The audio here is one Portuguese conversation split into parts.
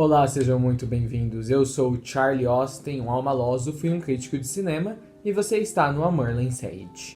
Olá, sejam muito bem-vindos. Eu sou o Charlie Austin, um almalósofo e um crítico de cinema, e você está no A Merlin Sage.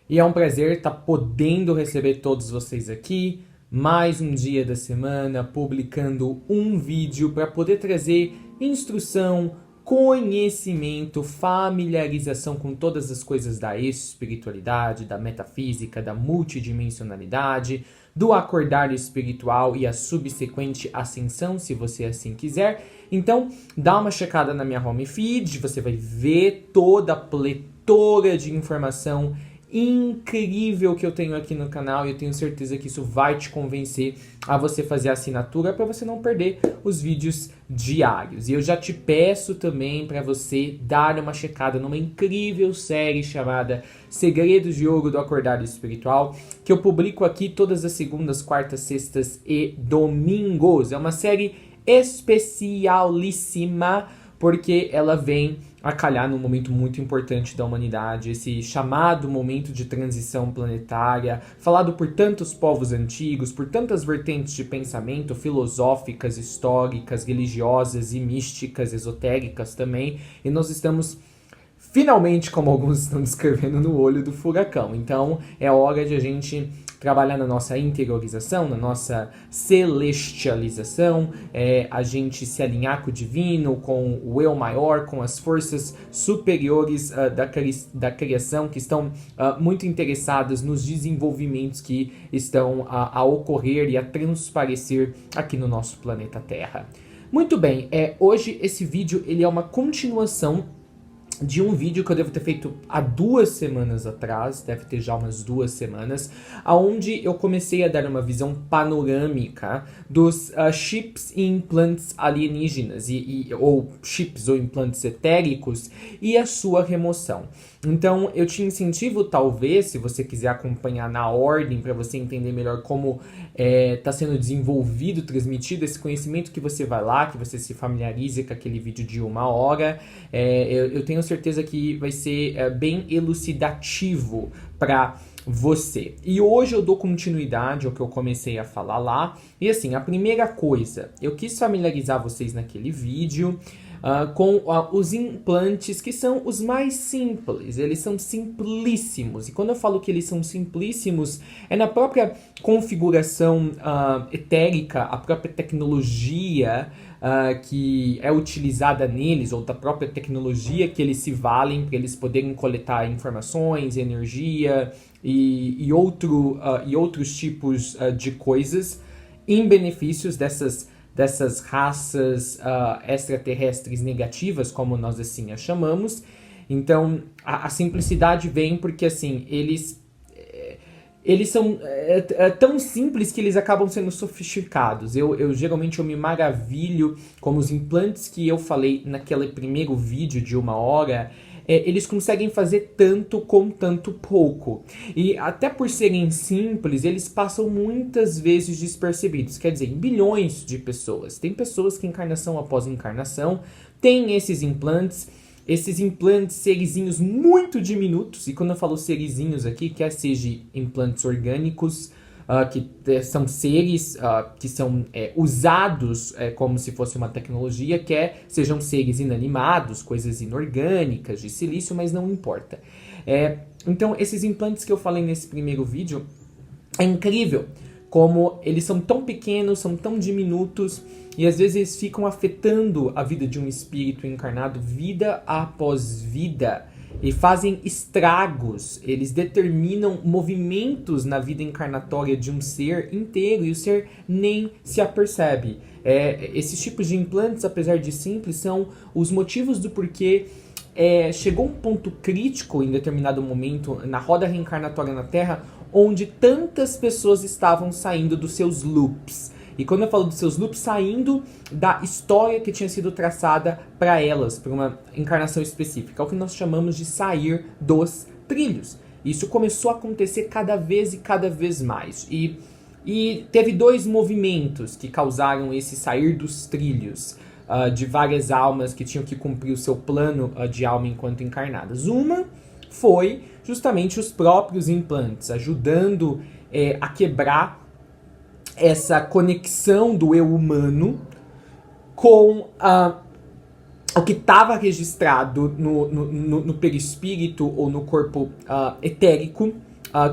E é um prazer estar podendo receber todos vocês aqui, mais um dia da semana, publicando um vídeo para poder trazer instrução, conhecimento, familiarização com todas as coisas da espiritualidade, da metafísica, da multidimensionalidade, do acordar espiritual e a subsequente ascensão, se você assim quiser. Então, dá uma checada na minha home feed, você vai ver toda a pletora de informação incrível que eu tenho aqui no canal, e eu tenho certeza que isso vai te convencer a você fazer a assinatura para você não perder os vídeos diários. E eu já te peço também para você dar uma checada numa incrível série chamada Segredos de Ouro do Acordar Espiritual, que eu publico aqui todas as segundas, quartas, sextas e domingos. É uma série especialíssima, porque ela vem a calhar num momento muito importante da humanidade, esse chamado momento de transição planetária, falado por tantos povos antigos, por tantas vertentes de pensamento, filosóficas, históricas, religiosas e místicas, esotéricas também, e nós estamos finalmente, como alguns estão descrevendo, no olho do furacão. Então é hora de a gente trabalhar na nossa interiorização, na nossa celestialização, a gente se alinhar com o divino, com o eu maior, com as forças superiores da criação, que estão muito interessadas nos desenvolvimentos que estão a ocorrer e a transparecer aqui no nosso planeta Terra. Muito bem, hoje esse vídeo ele é uma continuação de um vídeo que eu devo ter feito há 2 semanas atrás, deve ter já umas 2 semanas, onde eu comecei a dar uma visão panorâmica dos chips e implantes alienígenas, ou chips ou implantes etéricos, e a sua remoção. Então eu te incentivo, talvez, se você quiser acompanhar na ordem, para você entender melhor como está sendo desenvolvido, transmitido esse conhecimento, que você vai lá, que você se familiarize com aquele vídeo de 1 hora. Eu tenho certeza que vai ser bem elucidativo para você. E hoje eu dou continuidade ao que eu comecei a falar lá. E assim, a primeira coisa, eu quis familiarizar vocês naquele vídeo com os implantes, que são os mais simples. Eles são simplíssimos, e quando eu falo que eles são simplíssimos, é na própria configuração etérica, a própria tecnologia que é utilizada neles, ou da própria tecnologia que eles se valem para eles poderem coletar informações, energia e outros tipos de coisas em benefícios dessas raças extraterrestres negativas, como nós assim as chamamos. Então a simplicidade vem porque assim, eles são tão simples que eles acabam sendo sofisticados. Eu geralmente me maravilho como os implantes que eu falei naquele primeiro vídeo de 1 hora, eles conseguem fazer tanto com tanto pouco. E até por serem simples, eles passam muitas vezes despercebidos. Quer dizer, em bilhões de pessoas. Tem pessoas que encarnação após encarnação têm esses implantes serizinhos muito diminutos. E quando eu falo serizinhos aqui, quer seja implantes orgânicos, que são seres que são usados como se fosse uma tecnologia, quer sejam seres inanimados, coisas inorgânicas, de silício, mas não importa. Então esses implantes que eu falei nesse primeiro vídeo, é incrível como eles são tão pequenos, são tão diminutos, e às vezes eles ficam afetando a vida de um espírito encarnado, vida após vida, e fazem estragos. Eles determinam movimentos na vida encarnatória de um ser inteiro, e o ser nem se apercebe. Esses tipos de implantes, apesar de simples, são os motivos do porquê chegou um ponto crítico em determinado momento na roda reencarnatória na Terra, onde tantas pessoas estavam saindo dos seus loops. E quando eu falo dos seus loops, saindo da história que tinha sido traçada para elas, para uma encarnação específica, é o que nós chamamos de sair dos trilhos. Isso começou a acontecer cada vez mais. E teve dois movimentos que causaram esse sair dos trilhos de várias almas que tinham que cumprir o seu plano de alma enquanto encarnadas. Uma foi justamente os próprios implantes, ajudando a quebrar essa conexão do eu humano com o que estava registrado no perispírito ou no corpo etérico,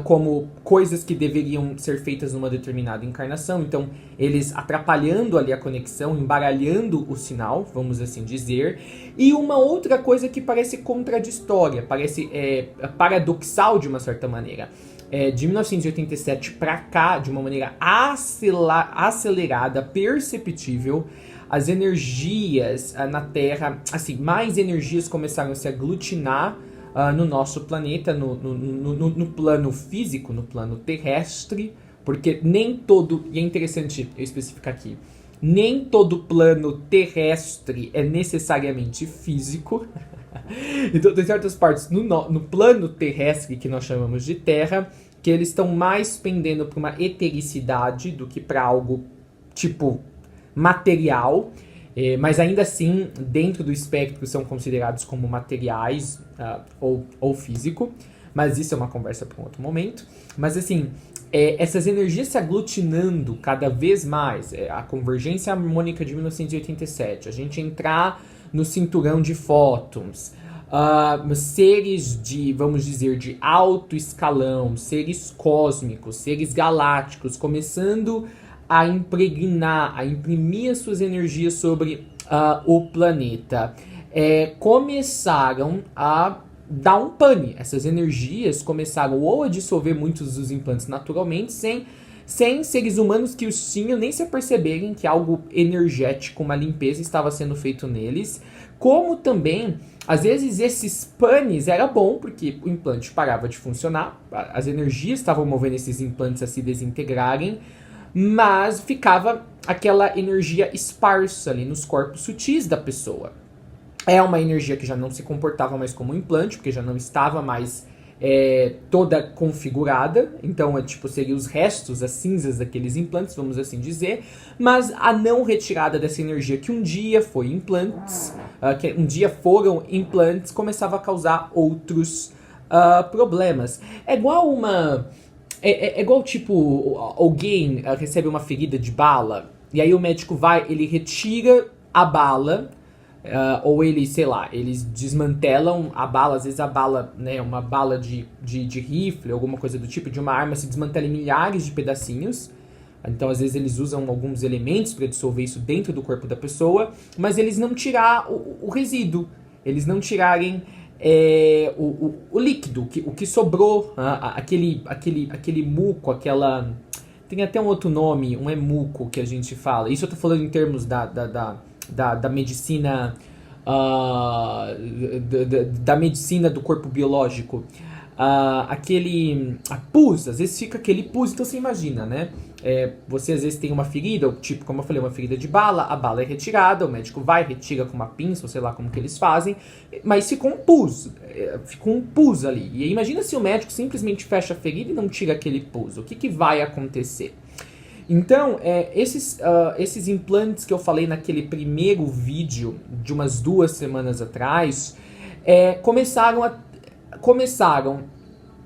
como coisas que deveriam ser feitas numa determinada encarnação. Então, eles atrapalhando ali a conexão, embaralhando o sinal, vamos assim dizer. E uma outra coisa que parece contraditória, parece paradoxal de uma certa maneira. De 1987 para cá, de uma maneira acelerada, perceptível, as energias na Terra, assim, mais energias começaram a se aglutinar no nosso planeta, no plano físico, no plano terrestre, porque nem todo, e é interessante eu especificar aqui, nem todo plano terrestre é necessariamente físico. Então tem certas partes no plano terrestre que nós chamamos de Terra, que eles estão mais pendendo para uma etericidade do que para algo tipo material, mas ainda assim, dentro do espectro, são considerados como materiais ou físico, mas isso é uma conversa para um outro momento. Mas assim, essas energias se aglutinando cada vez mais, a convergência harmônica de 1987, a gente entrar no cinturão de fótons, seres de, vamos dizer, de alto escalão, seres cósmicos, seres galácticos, começando a impregnar, a imprimir as suas energias sobre o planeta, começaram a dar um pane. Essas energias começaram ou a dissolver muitos dos implantes naturalmente, sem seres humanos que os tinham nem se aperceberem que algo energético, uma limpeza estava sendo feito neles, como também, às vezes, esses panes era bom, porque o implante parava de funcionar, as energias estavam movendo esses implantes a se desintegrarem, mas ficava aquela energia esparsa ali nos corpos sutis da pessoa. É uma energia que já não se comportava mais como um implante, porque já não estava mais toda configurada. Então, seria os restos, as cinzas daqueles implantes, vamos assim dizer. Mas a não retirada dessa energia que um dia foi implantes, que um dia foram implantes, começava a causar outros problemas. É igual uma... É igual, alguém recebe uma ferida de bala, e aí o médico vai, ele retira a bala, ou ele, sei lá, eles desmantelam a bala, às vezes a bala, né, uma bala de rifle, alguma coisa do tipo, de uma arma, se desmantela em milhares de pedacinhos. Então, às vezes, eles usam alguns elementos para dissolver isso dentro do corpo da pessoa, mas eles não tirar o resíduo, eles não tirarem... o líquido, o que sobrou, aquele muco, aquela... Tem até um outro nome, um muco que a gente fala. Isso eu tô falando em termos da medicina, da medicina do corpo biológico. A pus, às vezes fica aquele pus, então você imagina, né? Você às vezes tem uma ferida, tipo, como eu falei, uma ferida de bala, a bala é retirada, o médico vai, retira com uma pinça, ou sei lá como que eles fazem, mas ficou um pus ali. E imagina se o médico simplesmente fecha a ferida e não tira aquele pus, o que vai acontecer? Então, esses implantes que eu falei naquele primeiro vídeo, de umas 2 semanas atrás, começaram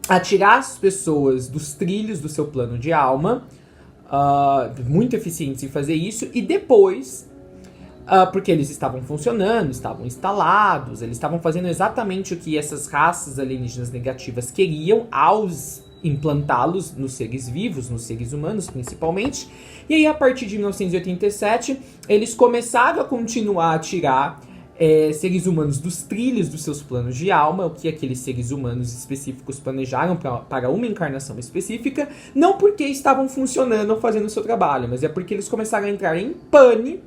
a tirar as pessoas dos trilhos do seu plano de alma, muito eficientes em fazer isso, e depois, porque eles estavam funcionando, estavam instalados, eles estavam fazendo exatamente o que essas raças alienígenas negativas queriam aos implantá-los nos seres vivos, nos seres humanos principalmente, e aí a partir de 1987 eles começaram a continuar a tirar seres humanos dos trilhos dos seus planos de alma, o que aqueles seres humanos específicos planejaram para uma encarnação específica, não porque estavam funcionando ou fazendo o seu trabalho, mas é porque eles começaram a entrar em pane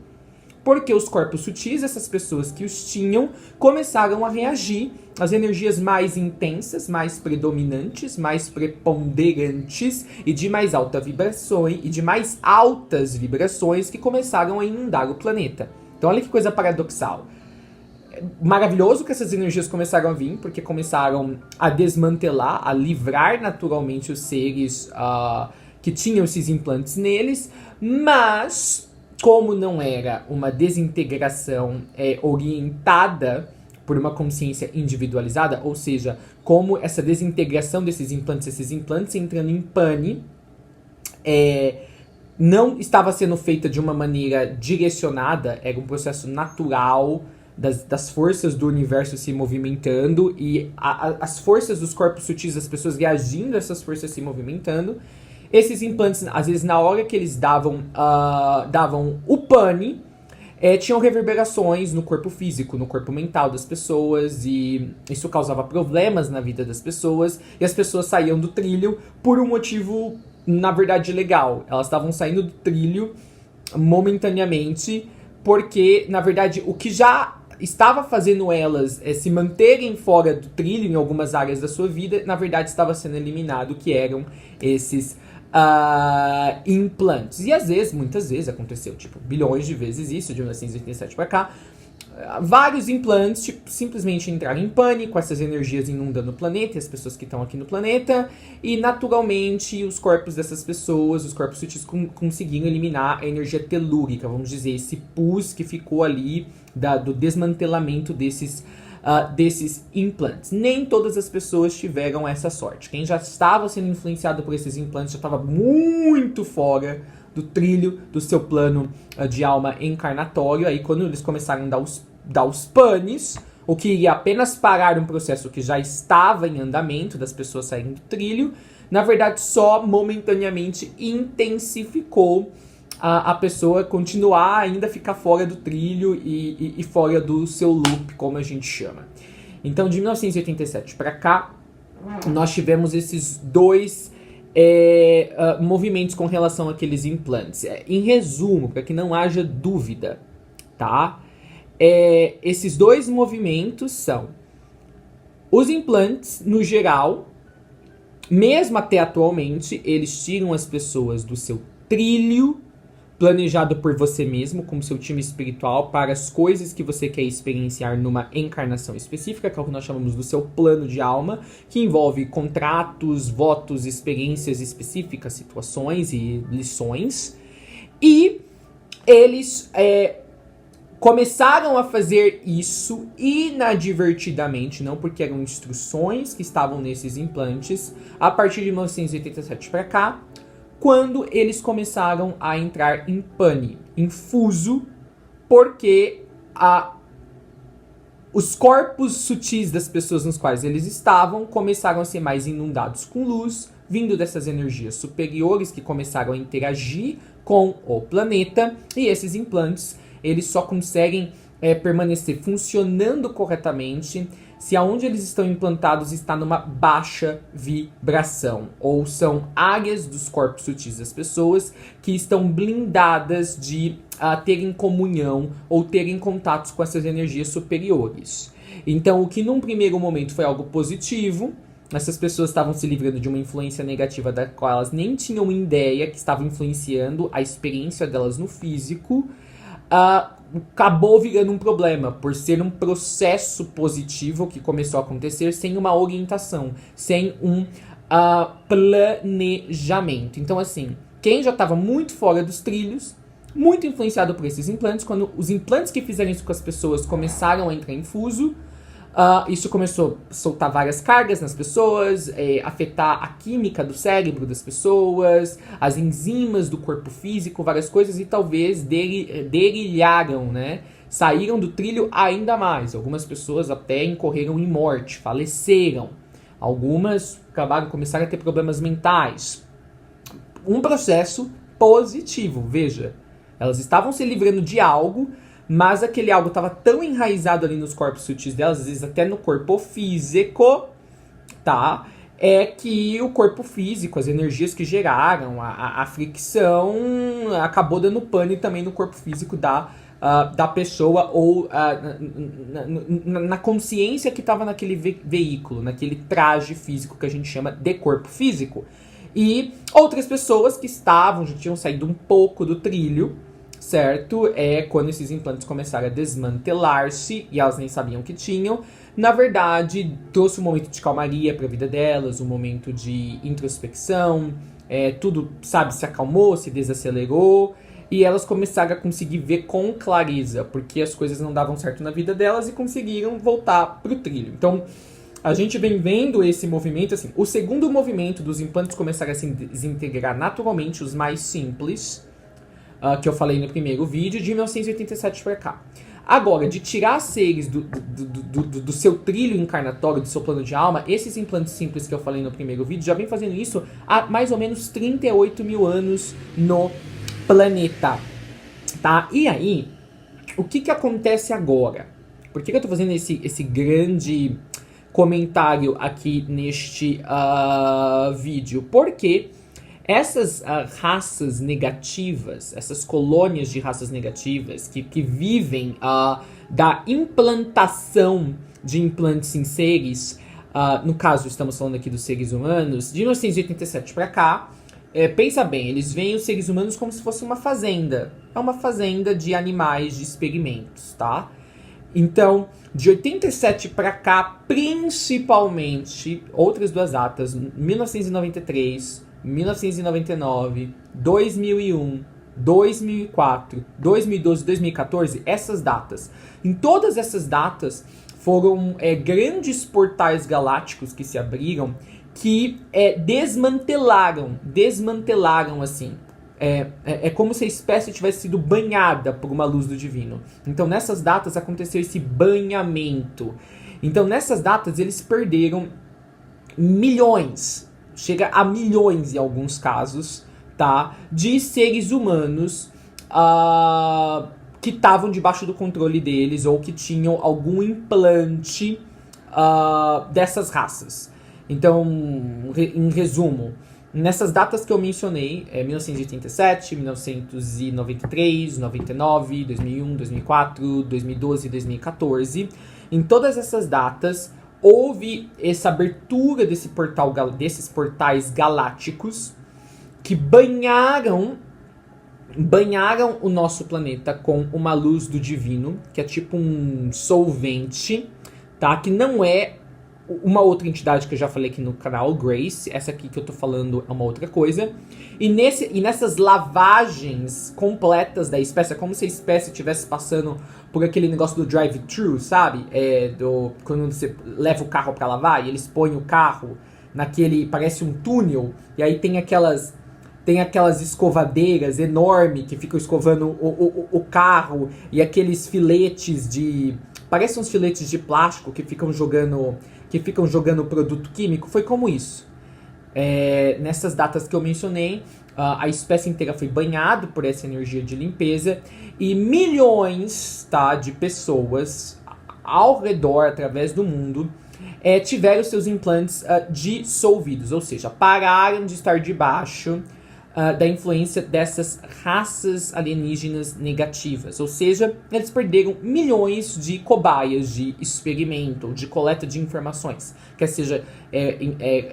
porque os corpos sutis, essas pessoas que os tinham, começaram a reagir às energias mais intensas, mais predominantes, mais preponderantes e de mais altas vibrações que começaram a inundar o planeta. Então olha que coisa paradoxal. Maravilhoso que essas energias começaram a vir, porque começaram a desmantelar, a livrar naturalmente os seres que tinham esses implantes neles, mas como não era uma desintegração orientada por uma consciência individualizada, ou seja, como essa desintegração desses implantes, esses implantes entrando em pane, não estava sendo feita de uma maneira direcionada, era um processo natural das forças do universo se movimentando e as forças dos corpos sutis, as pessoas reagindo a essas forças se movimentando. Esses implantes, às vezes, na hora que eles davam o pane, tinham reverberações no corpo físico, no corpo mental das pessoas, e isso causava problemas na vida das pessoas, e as pessoas saíam do trilho por um motivo, na verdade, legal. Elas estavam saindo do trilho momentaneamente, porque, na verdade, o que já estava fazendo elas se manterem fora do trilho em algumas áreas da sua vida, na verdade, estava sendo eliminado, que eram esses implantes. E às vezes, muitas vezes, aconteceu, tipo, bilhões de vezes isso, de 1987 para cá, vários implantes, tipo, simplesmente entraram em pânico, essas energias inundando o planeta e as pessoas que estão aqui no planeta, e naturalmente os corpos dessas pessoas, os corpos sutis, conseguiram eliminar a energia telúrica, vamos dizer, esse pus que ficou ali do desmantelamento desses implantes. Nem todas as pessoas tiveram essa sorte. Quem já estava sendo influenciado por esses implantes já estava muito fora do trilho do seu plano de alma encarnatório. Aí quando eles começaram a dar os panes, o que iria apenas parar um processo que já estava em andamento, das pessoas saindo do trilho, na verdade só momentaneamente intensificou a pessoa continuar ainda ficar fora do trilho e fora do seu loop, como a gente chama. Então, de 1987 para cá, nós tivemos esses dois movimentos com relação àqueles implantes. Em resumo, para que não haja dúvida, tá? Esses dois movimentos são os implantes, no geral, mesmo até atualmente, eles tiram as pessoas do seu trilho planejado por você mesmo, como seu time espiritual, para as coisas que você quer experienciar numa encarnação específica, que é o que nós chamamos do seu plano de alma, que envolve contratos, votos, experiências específicas, situações e lições. E eles começaram a fazer isso inadvertidamente, não porque eram instruções que estavam nesses implantes, a partir de 1987 para cá, quando eles começaram a entrar em pane, em fuso, porque os corpos sutis das pessoas nos quais eles estavam começaram a ser mais inundados com luz, vindo dessas energias superiores que começaram a interagir com o planeta, e esses implantes eles só conseguem permanecer funcionando corretamente se aonde eles estão implantados está numa baixa vibração, ou são áreas dos corpos sutis das pessoas que estão blindadas de terem comunhão ou terem contatos com essas energias superiores. Então, o que num primeiro momento foi algo positivo, essas pessoas estavam se livrando de uma influência negativa da qual elas nem tinham ideia que estava influenciando a experiência delas no físico, acabou virando um problema, por ser um processo positivo que começou a acontecer sem uma orientação, sem um planejamento. Então, assim, quem já estava muito fora dos trilhos, muito influenciado por esses implantes, quando os implantes que fizeram isso com as pessoas começaram a entrar em fuso, isso começou a soltar várias cargas nas pessoas, afetar a química do cérebro das pessoas, as enzimas do corpo físico, várias coisas, e talvez derilharam, né? Saíram do trilho ainda mais. Algumas pessoas até incorreram em morte, faleceram. Algumas começaram a ter problemas mentais. Um processo positivo, veja. Elas estavam se livrando de algo, mas aquele algo estava tão enraizado ali nos corpos sutis delas, às vezes até no corpo físico, tá? Que o corpo físico, as energias que geraram, a fricção, acabou dando pane também no corpo físico da pessoa ou na consciência que estava naquele veículo, naquele traje físico que a gente chama de corpo físico. E outras pessoas que já tinham saído um pouco do trilho, certo? Quando esses implantes começaram a desmantelar-se e elas nem sabiam que tinham. Na verdade, trouxe um momento de calmaria para a vida delas, um momento de introspecção, tudo, sabe, se acalmou, se desacelerou. E elas começaram a conseguir ver com clareza, porque as coisas não davam certo na vida delas e conseguiram voltar pro trilho. Então, a gente vem vendo esse movimento, assim, o segundo movimento dos implantes começaram a se desintegrar naturalmente, os mais simples, que eu falei no primeiro vídeo, de 1987 para cá. Agora, de tirar seres do seu trilho encarnatório, do seu plano de alma, esses implantes simples que eu falei no primeiro vídeo já vem fazendo isso há mais ou menos 38 mil anos no planeta, tá? E aí, o que acontece agora? Por que eu tô fazendo esse grande comentário aqui neste vídeo? Porque essas raças negativas, essas colônias de raças negativas que vivem da implantação de implantes em seres, no caso estamos falando aqui dos seres humanos, de 1987 para cá, pensa bem, eles veem os seres humanos como se fosse uma fazenda. É uma fazenda de animais de experimentos, tá? Então, de 87 para cá, principalmente, outras duas datas, 1993, 1999, 2001, 2004, 2012, 2014, essas datas. Em todas essas datas, foram grandes portais galácticos que se abriram, que desmantelaram assim. É como se a espécie tivesse sido banhada por uma luz do divino. Então, nessas datas, aconteceu esse banhamento. Então, nessas datas, eles perderam milhões, chega a milhões em alguns casos, tá? De seres humanos que estavam debaixo do controle deles ou que tinham algum implante dessas raças. Então, em resumo, nessas datas que eu mencionei, 1987, 1993, 99, 2001, 2004, 2012 e 2014, em todas essas datas, houve essa abertura desses portais galácticos que banharam o nosso planeta com uma luz do divino, que é tipo um solvente, tá? Que não é uma outra entidade que eu já falei aqui no canal, Grace. Essa aqui que eu tô falando é uma outra coisa. E nessas lavagens completas da espécie, é como se a espécie estivesse passando por aquele negócio do drive-thru, sabe? Quando você leva o carro pra lavar e eles põem o carro naquele, parece um túnel, e aí tem aquelas escovadeiras enormes que ficam escovando o carro, e aqueles filetes parecem uns filetes de plástico que ficam jogando produto químico. Foi como isso. Nessas datas que eu mencionei, a espécie inteira foi banhada por essa energia de limpeza e milhões, tá, de pessoas ao redor, através do mundo, tiveram seus implantes dissolvidos, ou seja, pararam de estar debaixo da influência dessas raças alienígenas negativas. Ou seja, eles perderam milhões de cobaias de experimento, de coleta de informações. Quer seja,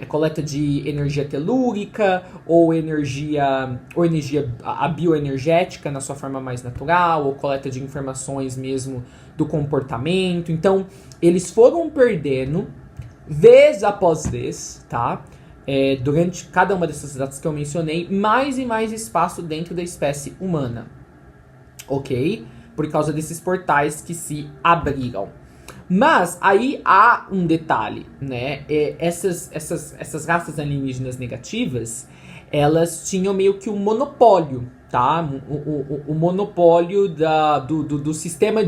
coleta de energia telúrica, ou energia bioenergética na sua forma mais natural, ou coleta de informações mesmo do comportamento. Então, eles foram perdendo, vez após vez, tá? Durante cada uma dessas datas que eu mencionei, mais e mais espaço dentro da espécie humana, ok? Por causa desses portais que se abriram. Mas aí há um detalhe, né? Essas raças alienígenas negativas, elas tinham meio que um monopólio, tá? O monopólio do sistema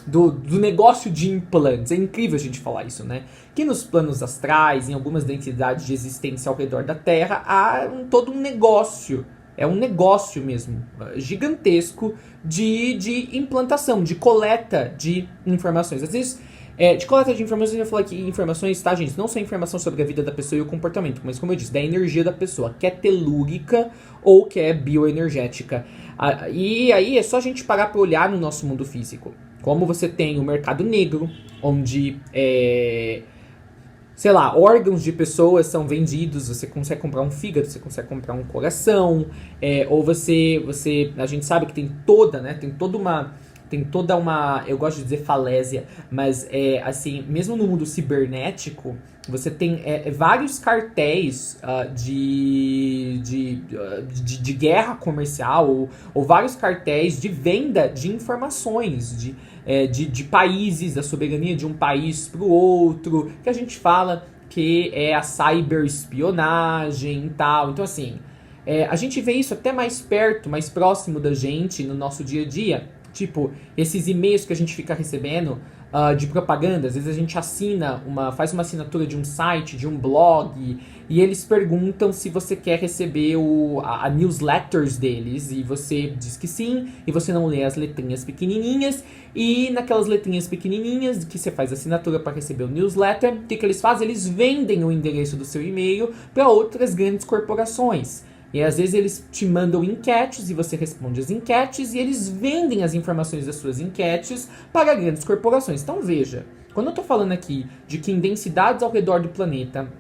do negócio de implantes. É incrível a gente falar isso, né? Que nos planos astrais, em algumas densidades de existência ao redor da Terra, há todo um negócio. É um negócio mesmo, gigantesco, de implantação, de coleta de informações. Às vezes, De coleta de informações, eu falar que informações, tá, gente? Não só informação sobre a vida da pessoa e o comportamento, mas como eu disse, da energia da pessoa, que é telúrica ou que é bioenergética. E aí é só a gente parar pra olhar no nosso mundo físico. Como você tem o mercado negro, onde sei lá, órgãos de pessoas são vendidos, você consegue comprar um fígado, você consegue comprar um coração, ou a gente sabe que tem toda uma, eu gosto de dizer falésia, mas assim, mesmo no mundo cibernético, você tem vários cartéis de guerra comercial ou vários cartéis de venda de informações, de países, da soberania de um país para o outro, que a gente fala que é a cyberespionagem e tal. Então, assim, a gente vê isso até mais perto, mais próximo da gente no nosso dia a dia. Tipo, esses e-mails que a gente fica recebendo de propaganda. Às vezes a gente faz uma assinatura de um site, de um blog, e eles perguntam se você quer receber a newsletters deles, e você diz que sim, e você não lê as letrinhas pequenininhas, e naquelas letrinhas pequenininhas que você faz assinatura para receber o newsletter, o que eles fazem? Eles vendem o endereço do seu e-mail para outras grandes corporações. E às vezes eles te mandam enquetes e você responde as enquetes e eles vendem as informações das suas enquetes para grandes corporações. Então veja, quando eu estou falando aqui de que em densidades ao redor do planeta,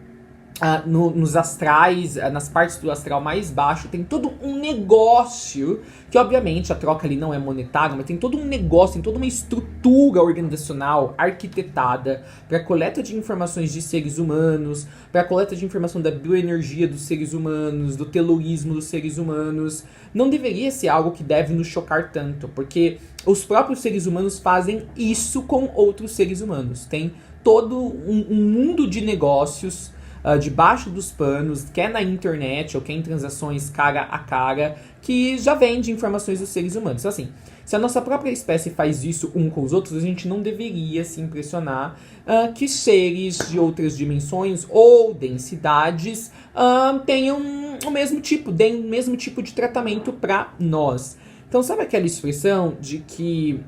nos astrais, nas partes do astral mais baixo, tem todo um negócio, que obviamente a troca ali não é monetária, mas tem todo um negócio, tem toda uma estrutura organizacional arquitetada para a coleta de informações de seres humanos, para a coleta de informação da bioenergia dos seres humanos, do telurismo dos seres humanos. Não deveria ser algo que deve nos chocar tanto, porque os próprios seres humanos fazem isso com outros seres humanos. Tem todo um mundo de negócios debaixo dos panos, quer na internet ou quer em transações cara a cara, que já vende informações dos seres humanos. Então, assim, se a nossa própria espécie faz isso um com os outros, a gente não deveria se impressionar que seres de outras dimensões ou densidades tenham o mesmo tipo, deem o mesmo tipo de tratamento para nós. Então, sabe aquela expressão de que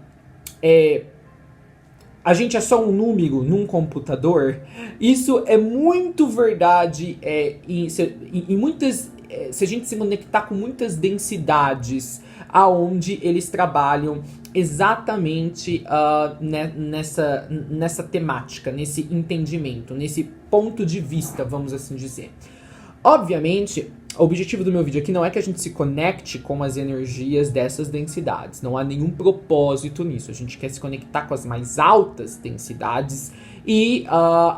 a gente é só um número num computador? Isso é muito verdade em muitas. Se a gente se conectar com muitas densidades aonde eles trabalham exatamente nessa temática, nesse entendimento, nesse ponto de vista, vamos assim dizer. Obviamente, o objetivo do meu vídeo aqui não é que a gente se conecte com as energias dessas densidades. Não há nenhum propósito nisso. A gente quer se conectar com as mais altas densidades e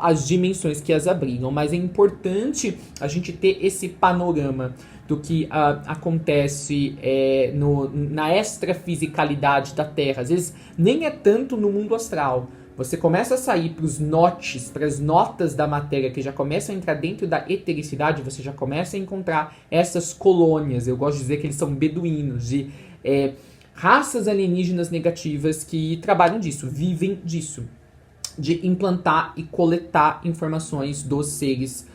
as dimensões que as abrigam. Mas é importante a gente ter esse panorama do que acontece na extrafisicalidade da Terra. Às vezes nem é tanto no mundo astral. Você começa a sair para os notes, para as notas da matéria que já começam a entrar dentro da etericidade, você já começa a encontrar essas colônias. Eu gosto de dizer que eles são beduínos, de raças alienígenas negativas que trabalham disso, vivem disso, de implantar e coletar informações dos seres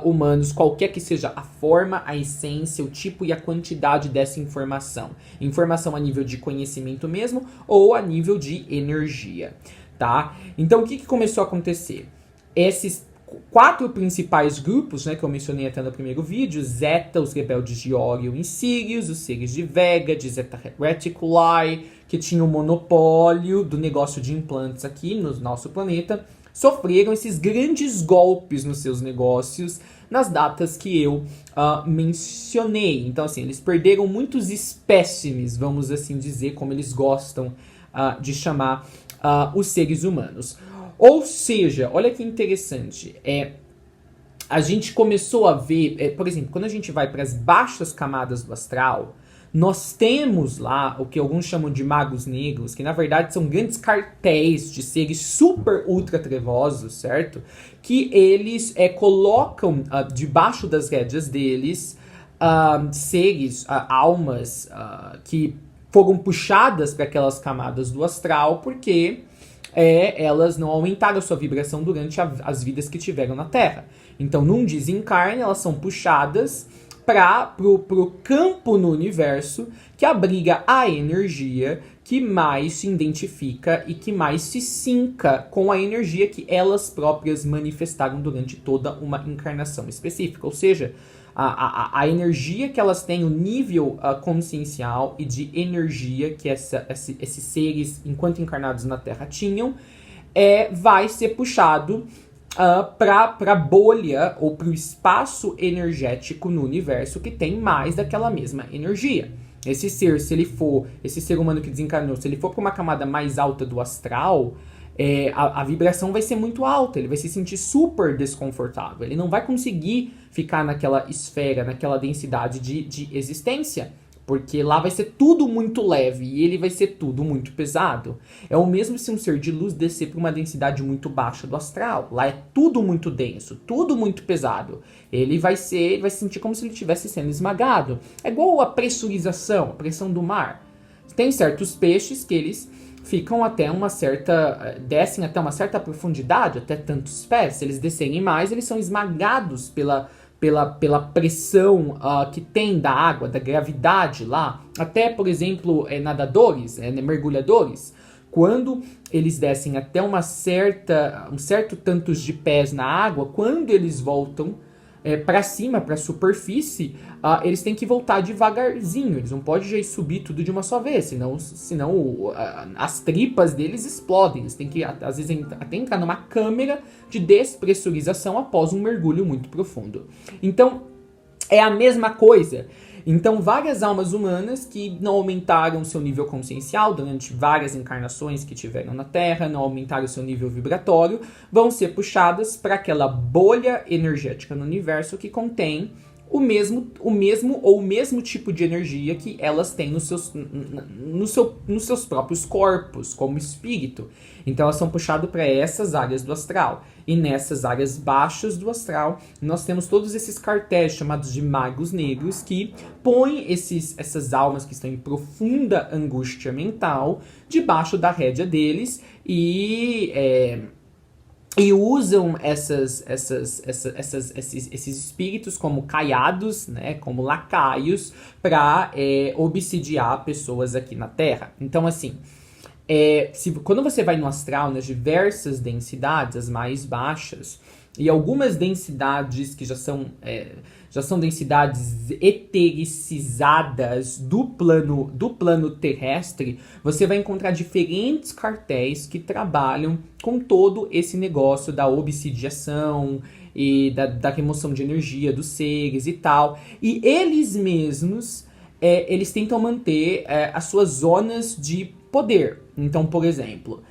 humanos, qualquer que seja a forma, a essência, o tipo e a quantidade dessa informação. Informação a nível de conhecimento mesmo ou a nível de energia. Tá? Então, o que começou a acontecer? Esses 4 principais grupos, né, que eu mencionei até no primeiro vídeo, Zeta, os rebeldes de Orion e Sirius, os seres de Vega, de Zeta Reticuli, que tinham o monopólio do negócio de implantes aqui no nosso planeta, sofreram esses grandes golpes nos seus negócios nas datas que eu mencionei. Então, assim, eles perderam muitos espécimes, vamos assim dizer, como eles gostam de chamar os seres humanos. Ou seja, olha que interessante, a gente começou a ver, por exemplo, quando a gente vai para as baixas camadas do astral, nós temos lá o que alguns chamam de magos negros, que na verdade são grandes cartéis de seres super ultra trevosos, certo? Que eles colocam debaixo das rédeas deles seres, almas que foram puxadas para aquelas camadas do astral porque elas não aumentaram a sua vibração durante as vidas que tiveram na Terra. Então, num desencarne, elas são puxadas pro campo no universo que abriga a energia que mais se identifica e que mais se sinca com a energia que elas próprias manifestaram durante toda uma encarnação específica. Ou seja, a energia que elas têm, o nível consciencial e de energia que esses seres, enquanto encarnados na Terra, tinham, vai ser puxado para a bolha ou para o espaço energético no universo que tem mais daquela mesma energia. Esse ser humano que desencarnou, se ele for para uma camada mais alta do astral, a vibração vai ser muito alta, ele vai se sentir super desconfortável, ele não vai conseguir ficar naquela esfera, naquela densidade de existência. Porque lá vai ser tudo muito leve e ele vai ser tudo muito pesado. É o mesmo se um ser de luz descer para uma densidade muito baixa do astral. Lá é tudo muito denso, tudo muito pesado. Ele vai se sentir como se ele estivesse sendo esmagado. É igual a pressurização, a pressão do mar. Tem certos peixes que eles ficam descem até uma certa profundidade, até tantos pés. Se eles descerem mais, eles são esmagados pela pressão que tem da água, da gravidade lá. Até, por exemplo, nadadores, mergulhadores, quando eles descem até um certo tantos de pés na água, quando eles voltam para cima, para a superfície, eles têm que voltar devagarzinho. Eles não podem já subir tudo de uma só vez, senão as tripas deles explodem. Eles têm que, às vezes, até entrar numa câmera de despressurização após um mergulho muito profundo. Então, é a mesma coisa. Então, várias almas humanas que não aumentaram seu nível consciencial durante várias encarnações que tiveram na Terra, não aumentaram seu nível vibratório, vão ser puxadas para aquela bolha energética no universo que contém o mesmo tipo de energia que elas têm nos seus próprios corpos, como espírito. Então elas são puxadas para essas áreas do astral. E nessas áreas baixas do astral, nós temos todos esses cartéis chamados de magos negros que põem essas almas que estão em profunda angústia mental debaixo da rédea deles e usam esses espíritos como caiados, né, como lacaios, para obsidiar pessoas aqui na Terra. Então, assim, quando você vai no astral, nas diversas densidades, as mais baixas, e algumas densidades que já são densidades etericizadas do plano terrestre, você vai encontrar diferentes cartéis que trabalham com todo esse negócio da obsidiação e da remoção de energia dos seres e tal. E eles mesmos, eles tentam manter as suas zonas de poder. Então, por exemplo,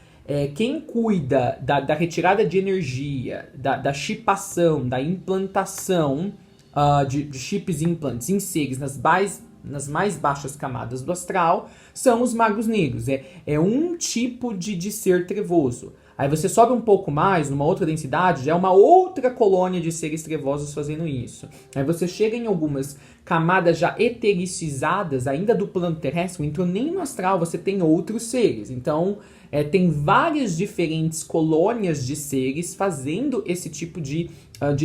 quem cuida da retirada de energia, da chipação, da implantação de chips e implantes em seres nas mais baixas camadas do astral são os magos negros. É um tipo de ser trevoso. Aí você sobe um pouco mais, numa outra densidade, já é uma outra colônia de seres trevosos fazendo isso. Aí você chega em algumas camadas já etericizadas, ainda do plano terrestre, não entrou nem no astral, você tem outros seres. Então, tem várias diferentes colônias de seres fazendo esse tipo de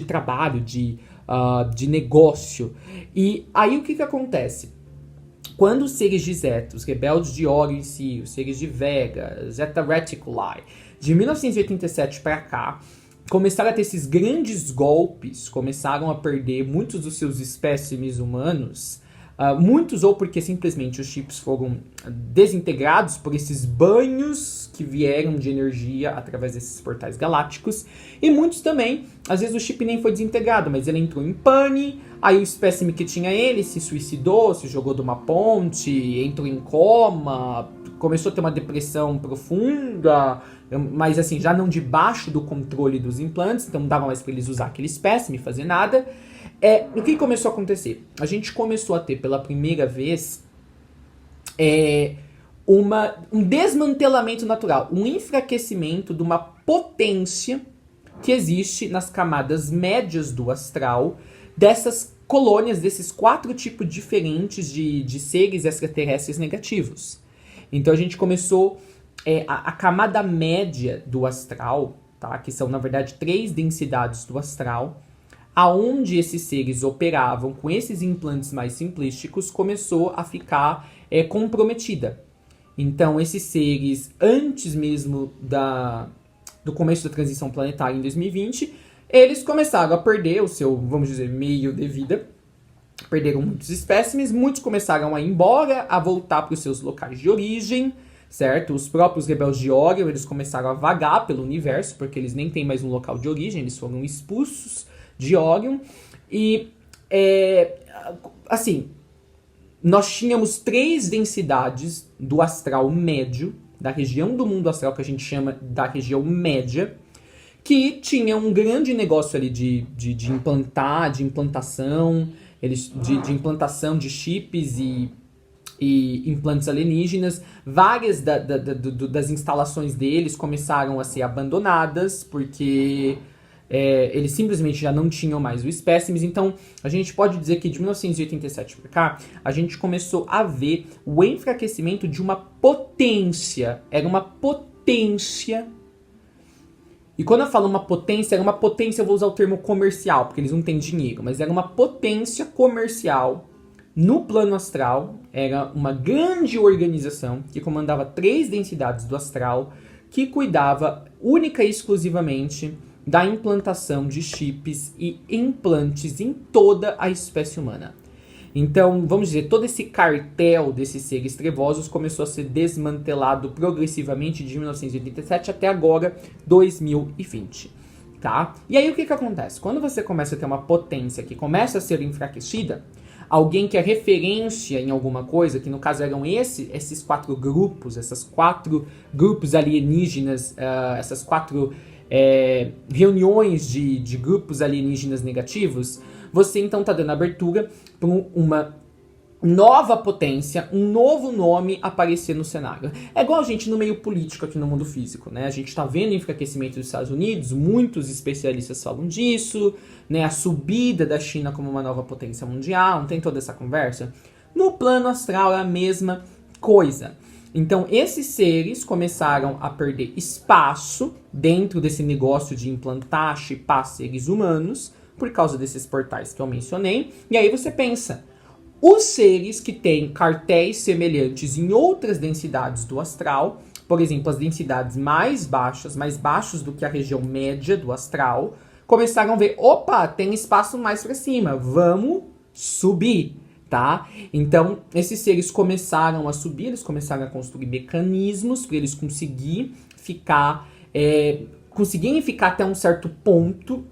trabalho, de negócio. E aí o que acontece? Quando os seres de Zeta, os rebeldes de Órion em si, os seres de Vega, Zeta Reticuli, de 1987 para cá, começaram a ter esses grandes golpes, começaram a perder muitos dos seus espécimes humanos, muitos ou porque simplesmente os chips foram desintegrados por esses banhos que vieram de energia através desses portais galácticos, e muitos também, às vezes o chip nem foi desintegrado, mas ele entrou em pane, aí o espécime que tinha ele se suicidou, se jogou de uma ponte, entrou em coma, começou a ter uma depressão profunda, mas assim, já não debaixo do controle dos implantes, então não dava mais para eles usar aquele espécime, fazer nada. O que começou a acontecer? A gente começou a ter pela primeira vez um desmantelamento natural, um enfraquecimento de uma potência que existe nas camadas médias do astral, dessas colônias, desses 4 tipos diferentes de seres extraterrestres negativos. Então a gente começou a camada média do astral, tá? Que são na verdade 3 densidades do astral. aonde esses seres operavam com esses implantes mais simplísticos começou a ficar comprometida. Então, esses seres, antes mesmo do começo da transição planetária em 2020, eles começaram a perder o seu, vamos dizer, meio de vida. Perderam muitos espécimes, muitos começaram a ir embora, a voltar para os seus locais de origem, certo? Os próprios rebeldes de Orion, eles começaram a vagar pelo universo, porque eles nem têm mais um local de origem, eles foram expulsos de Orion. E, assim, nós tínhamos 3 densidades do astral médio, da região do mundo astral que a gente chama da região média, que tinha um grande negócio ali de implantação, de implantação de chips e implantes alienígenas. Várias das instalações deles começaram a ser abandonadas, porque eles simplesmente já não tinham mais o espécimes. Então, a gente pode dizer que de 1987 para cá, a gente começou a ver o enfraquecimento de uma potência. Era uma potência. E quando eu falo uma potência, era uma potência, eu vou usar o termo comercial, porque eles não têm dinheiro, mas era uma potência comercial no plano astral. Era uma grande organização que comandava 3 densidades do astral, que cuidava única e exclusivamente da implantação de chips e implantes em toda a espécie humana. Então, vamos dizer, todo esse cartel desses seres trevosos começou a ser desmantelado progressivamente de 1987 até agora, 2020, tá? E aí o que acontece? Quando você começa a ter uma potência que começa a ser enfraquecida, alguém que é referência em alguma coisa, que no caso eram esses 4 grupos, esses 4 grupos alienígenas, essas 4 reuniões de grupos alienígenas negativos, você então está dando abertura para uma nova potência, um novo nome aparecer no cenário. É igual a gente no meio político aqui no mundo físico, né? A gente está vendo o enfraquecimento dos Estados Unidos, muitos especialistas falam disso, né? A subida da China como uma nova potência mundial, não tem toda essa conversa? No plano astral é a mesma coisa. Então, esses seres começaram a perder espaço dentro desse negócio de implantar, chipar seres humanos, por causa desses portais que eu mencionei. E aí você pensa, os seres que têm cartéis semelhantes em outras densidades do astral, por exemplo, as densidades mais baixos do que a região média do astral, começaram a ver, opa, tem espaço mais para cima, vamos subir, tá? Então, esses seres começaram a subir, eles começaram a construir mecanismos para eles conseguirem ficar até um certo ponto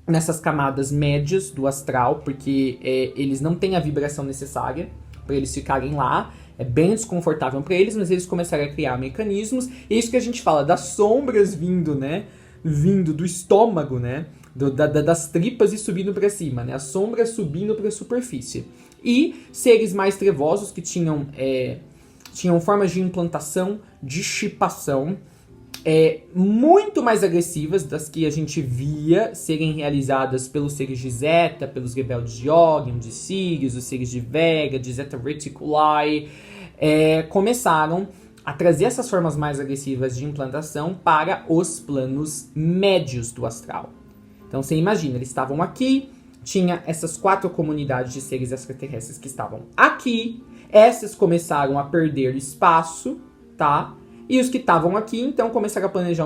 nessas camadas médias do astral, porque eles não têm a vibração necessária para eles ficarem lá, é bem desconfortável para eles, mas eles começaram a criar mecanismos, e é isso que a gente fala das sombras vindo do estômago, né, das tripas e subindo para cima, né, as sombras subindo para a superfície. E seres mais trevosos que tinham formas de implantação, de chipação, muito mais agressivas das que a gente via serem realizadas pelos seres de Zeta, pelos rebeldes de Orion, de Sirius, os seres de Vega, de Zeta Reticuli, começaram a trazer essas formas mais agressivas de implantação para os planos médios do astral. Então você imagina, eles estavam aqui, tinha essas 4 comunidades de seres extraterrestres que estavam aqui, essas começaram a perder espaço, tá? E os que estavam aqui, então, começaram a planejar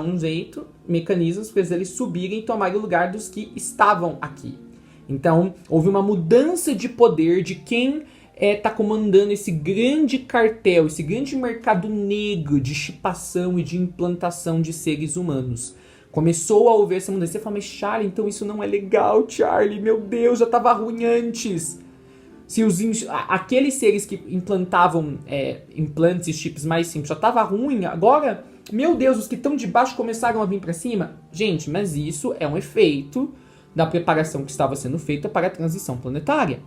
mecanismos para eles subirem e tomarem o lugar dos que estavam aqui. Então, houve uma mudança de poder de quem está comandando esse grande cartel, esse grande mercado negro de chipação e de implantação de seres humanos. Começou a haver essa mudança. Você fala, mas Charlie, então isso não é legal, Charlie. Meu Deus, já estava ruim antes. Se aqueles seres que implantavam implantes e chips mais simples já estava ruim, agora, meu Deus, os que estão de baixo começaram a vir para cima. Gente, mas isso é um efeito da preparação que estava sendo feita para a transição planetária.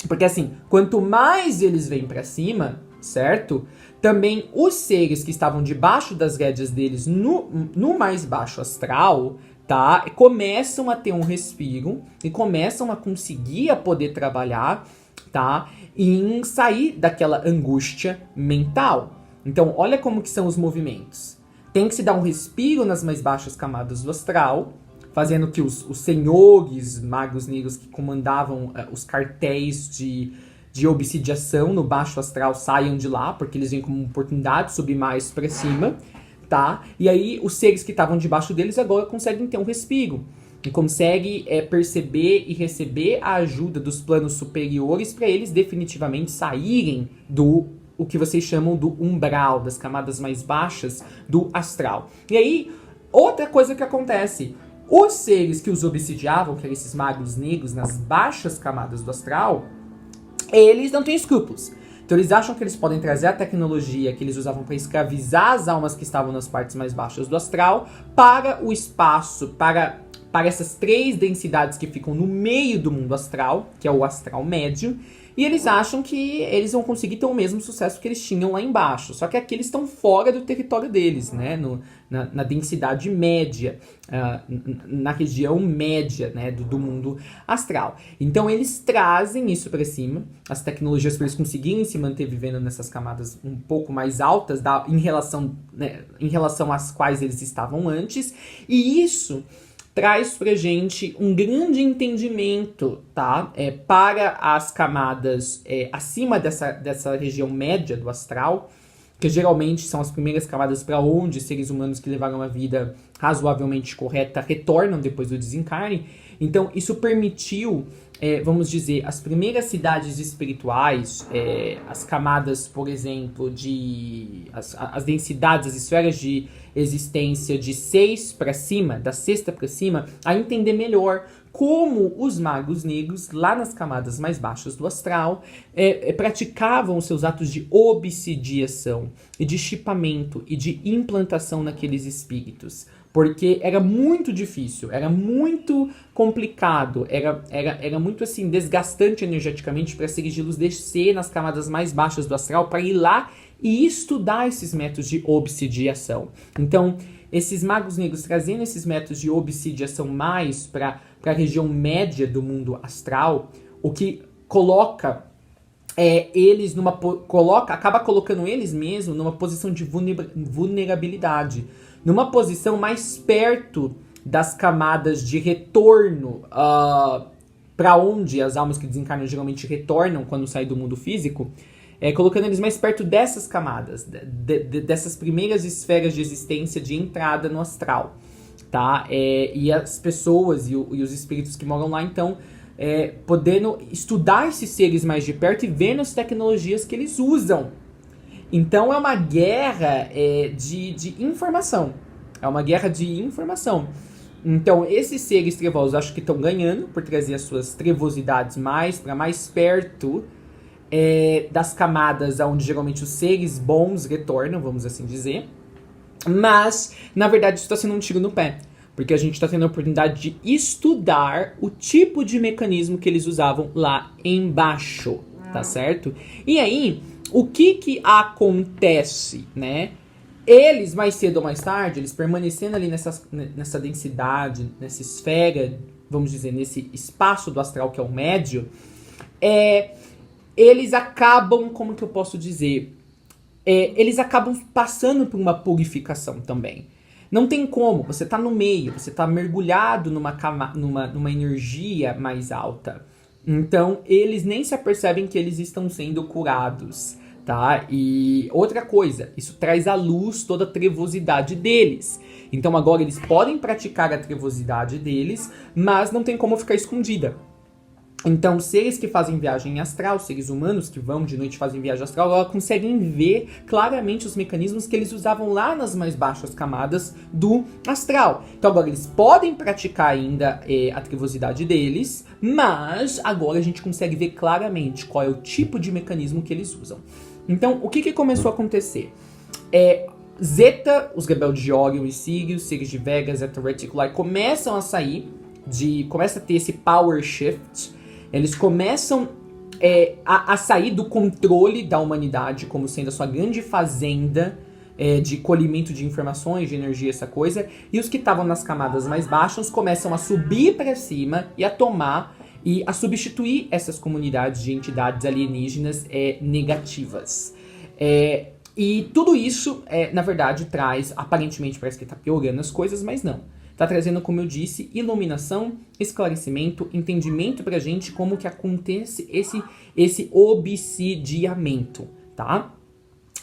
Porque assim, quanto mais eles vêm para cima, certo? Também os seres que estavam debaixo das rédeas deles no mais baixo astral, tá? Começam a ter um respiro e começam a conseguir a poder trabalhar, tá? Em sair daquela angústia mental. Então, olha como que são os movimentos. Tem que se dar um respiro nas mais baixas camadas do astral fazendo que os senhores magos negros que comandavam os cartéis de obsidiação no baixo astral saiam de lá, porque eles veem como uma oportunidade de subir mais pra cima, tá? E aí os seres que estavam debaixo deles agora conseguem ter um respiro. E consegue perceber e receber a ajuda dos planos superiores para eles definitivamente saírem do o que vocês chamam do umbral, das camadas mais baixas do astral. E aí, outra coisa que acontece, os seres que os obsidiavam, que eram esses magos negros nas baixas camadas do astral, eles não têm escrúpulos. Então eles acham que eles podem trazer a tecnologia que eles usavam para escravizar as almas que estavam nas partes mais baixas do astral para o espaço, para essas 3 densidades que ficam no meio do mundo astral, que é o astral médio, e eles acham que eles vão conseguir ter o mesmo sucesso que eles tinham lá embaixo. Só que aqui eles estão fora do território deles, né? Na densidade média, na região média, né? do mundo astral. Então eles trazem isso para cima, as tecnologias para eles conseguirem se manter vivendo nessas camadas um pouco mais altas em relação às quais eles estavam antes, e isso traz pra gente um grande entendimento, tá? Para as camadas acima dessa região média do astral, que geralmente são as primeiras camadas para onde seres humanos que levaram uma vida razoavelmente correta retornam depois do desencarne. Então, isso permitiu, vamos dizer, as primeiras cidades espirituais, as camadas, por exemplo, as densidades, as esferas de existência de 6 para cima, da 6ª para cima, a entender melhor como os magos negros, lá nas camadas mais baixas do astral, praticavam os seus atos de obsidiação, e de chipamento e de implantação naqueles espíritos. Porque era muito difícil, era muito complicado, era muito assim desgastante energeticamente para seres de luz descer nas camadas mais baixas do astral para ir lá e estudar esses métodos de obsidiação. Então, esses magos negros trazendo esses métodos de obsidiação mais para a região média do mundo astral, o que coloca eles acaba colocando eles mesmos numa posição de vulnerabilidade, numa posição mais perto das camadas de retorno para onde as almas que desencarnam geralmente retornam quando saem do mundo físico, colocando eles mais perto dessas camadas, dessas primeiras esferas de existência de entrada no astral, tá? E as pessoas e os espíritos que moram lá, então, podendo estudar esses seres mais de perto e vendo as tecnologias que eles usam. Então é uma guerra de informação. É uma guerra de informação. Então esses seres trevosos acho que estão ganhando por trazer as suas trevosidades para mais perto das camadas onde geralmente os seres bons retornam, vamos assim dizer. Mas, na verdade, isso está sendo um tiro no pé. Porque a gente está tendo a oportunidade de estudar o tipo de mecanismo que eles usavam lá embaixo, tá certo? E aí, o que acontece, né? Eles, mais cedo ou mais tarde, eles permanecendo ali nessa densidade, nessa esfera, vamos dizer, nesse espaço do astral que é o médio, eles acabam, como que eu posso dizer? Eles acabam passando por uma purificação também. Não tem como, você tá no meio, você tá mergulhado numa energia mais alta. Então, eles nem se apercebem que eles estão sendo curados, tá? E outra coisa, isso traz à luz toda a trevosidade deles. Então, agora eles podem praticar a trevosidade deles, mas não tem como ficar escondida. Então, seres que fazem viagem astral, seres humanos que vão de noite e fazem viagem astral, elas conseguem ver claramente os mecanismos que eles usavam lá nas mais baixas camadas do astral. Então, agora eles podem praticar ainda a trevosidade deles, mas agora a gente consegue ver claramente qual é o tipo de mecanismo que eles usam. Então, o que começou a acontecer? Zeta, os rebeldes de Orion e Sirius, seres de Vega, Zeta Reticuli, começam a sair, começa a ter esse power shift. Eles começam a sair do controle da humanidade como sendo a sua grande fazenda de colhimento de informações, de energia, essa coisa. E os que estavam nas camadas mais baixas começam a subir para cima e a tomar e a substituir essas comunidades de entidades alienígenas negativas. E tudo isso, na verdade, aparentemente parece que está piorando as coisas, mas não. tá trazendo, como eu disse, iluminação, esclarecimento, entendimento pra gente como que acontece esse obsidiamento, tá?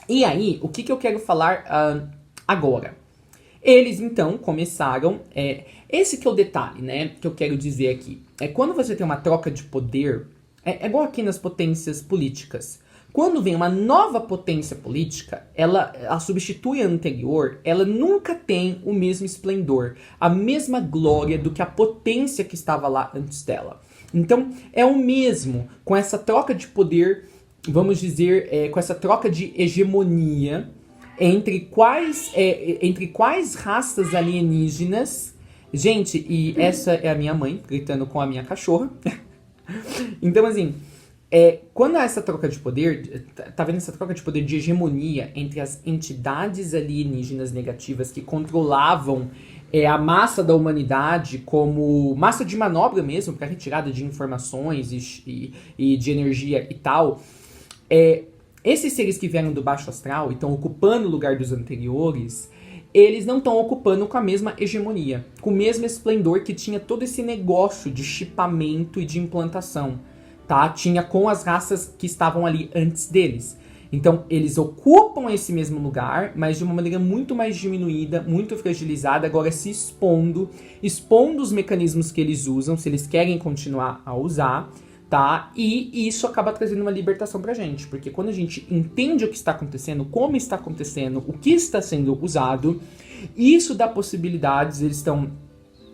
E aí, o que eu quero falar agora? Eles, então, começaram... esse que é o detalhe, né, que eu quero dizer aqui. Quando você tem uma troca de poder, é igual aqui nas potências políticas. Quando vem uma nova potência política, ela substitui a anterior, ela nunca tem o mesmo esplendor, a mesma glória do que a potência que estava lá antes dela. Então, é o mesmo com essa troca de poder, vamos dizer, com essa troca de hegemonia entre quais raças alienígenas. Gente, e essa é a minha mãe gritando com a minha cachorra. Então, assim, quando há essa troca de poder, tá vendo essa troca de poder de hegemonia entre as entidades alienígenas negativas que controlavam a massa da humanidade como massa de manobra mesmo, para retirada de informações e de energia e tal. Esses seres que vieram do baixo astral e estão ocupando o lugar dos anteriores, eles não estão ocupando com a mesma hegemonia, com o mesmo esplendor que tinha todo esse negócio de chipamento e de implantação, tá? Tinha com as raças que estavam ali antes deles. Então, eles ocupam esse mesmo lugar, mas de uma maneira muito mais diminuída, muito fragilizada, agora se expondo os mecanismos que eles usam, se eles querem continuar a usar, tá? E isso acaba trazendo uma libertação pra gente, porque quando a gente entende o que está acontecendo, como está acontecendo, o que está sendo usado, isso dá possibilidades, eles estão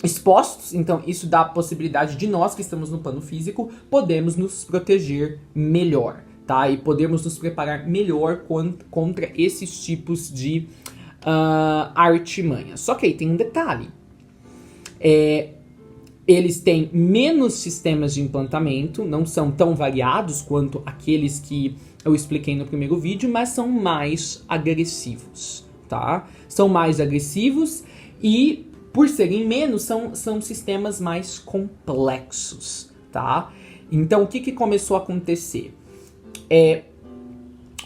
expostos, então isso dá a possibilidade de nós que estamos no plano físico, podemos nos proteger melhor, tá? E podemos nos preparar melhor contra esses tipos de artimanhas. Só que aí tem um detalhe. Eles têm menos sistemas de implantamento, não são tão variados quanto aqueles que eu expliquei no primeiro vídeo, mas são mais agressivos, tá? São mais agressivos e, por serem menos, são sistemas mais complexos, tá? Então, o que começou a acontecer?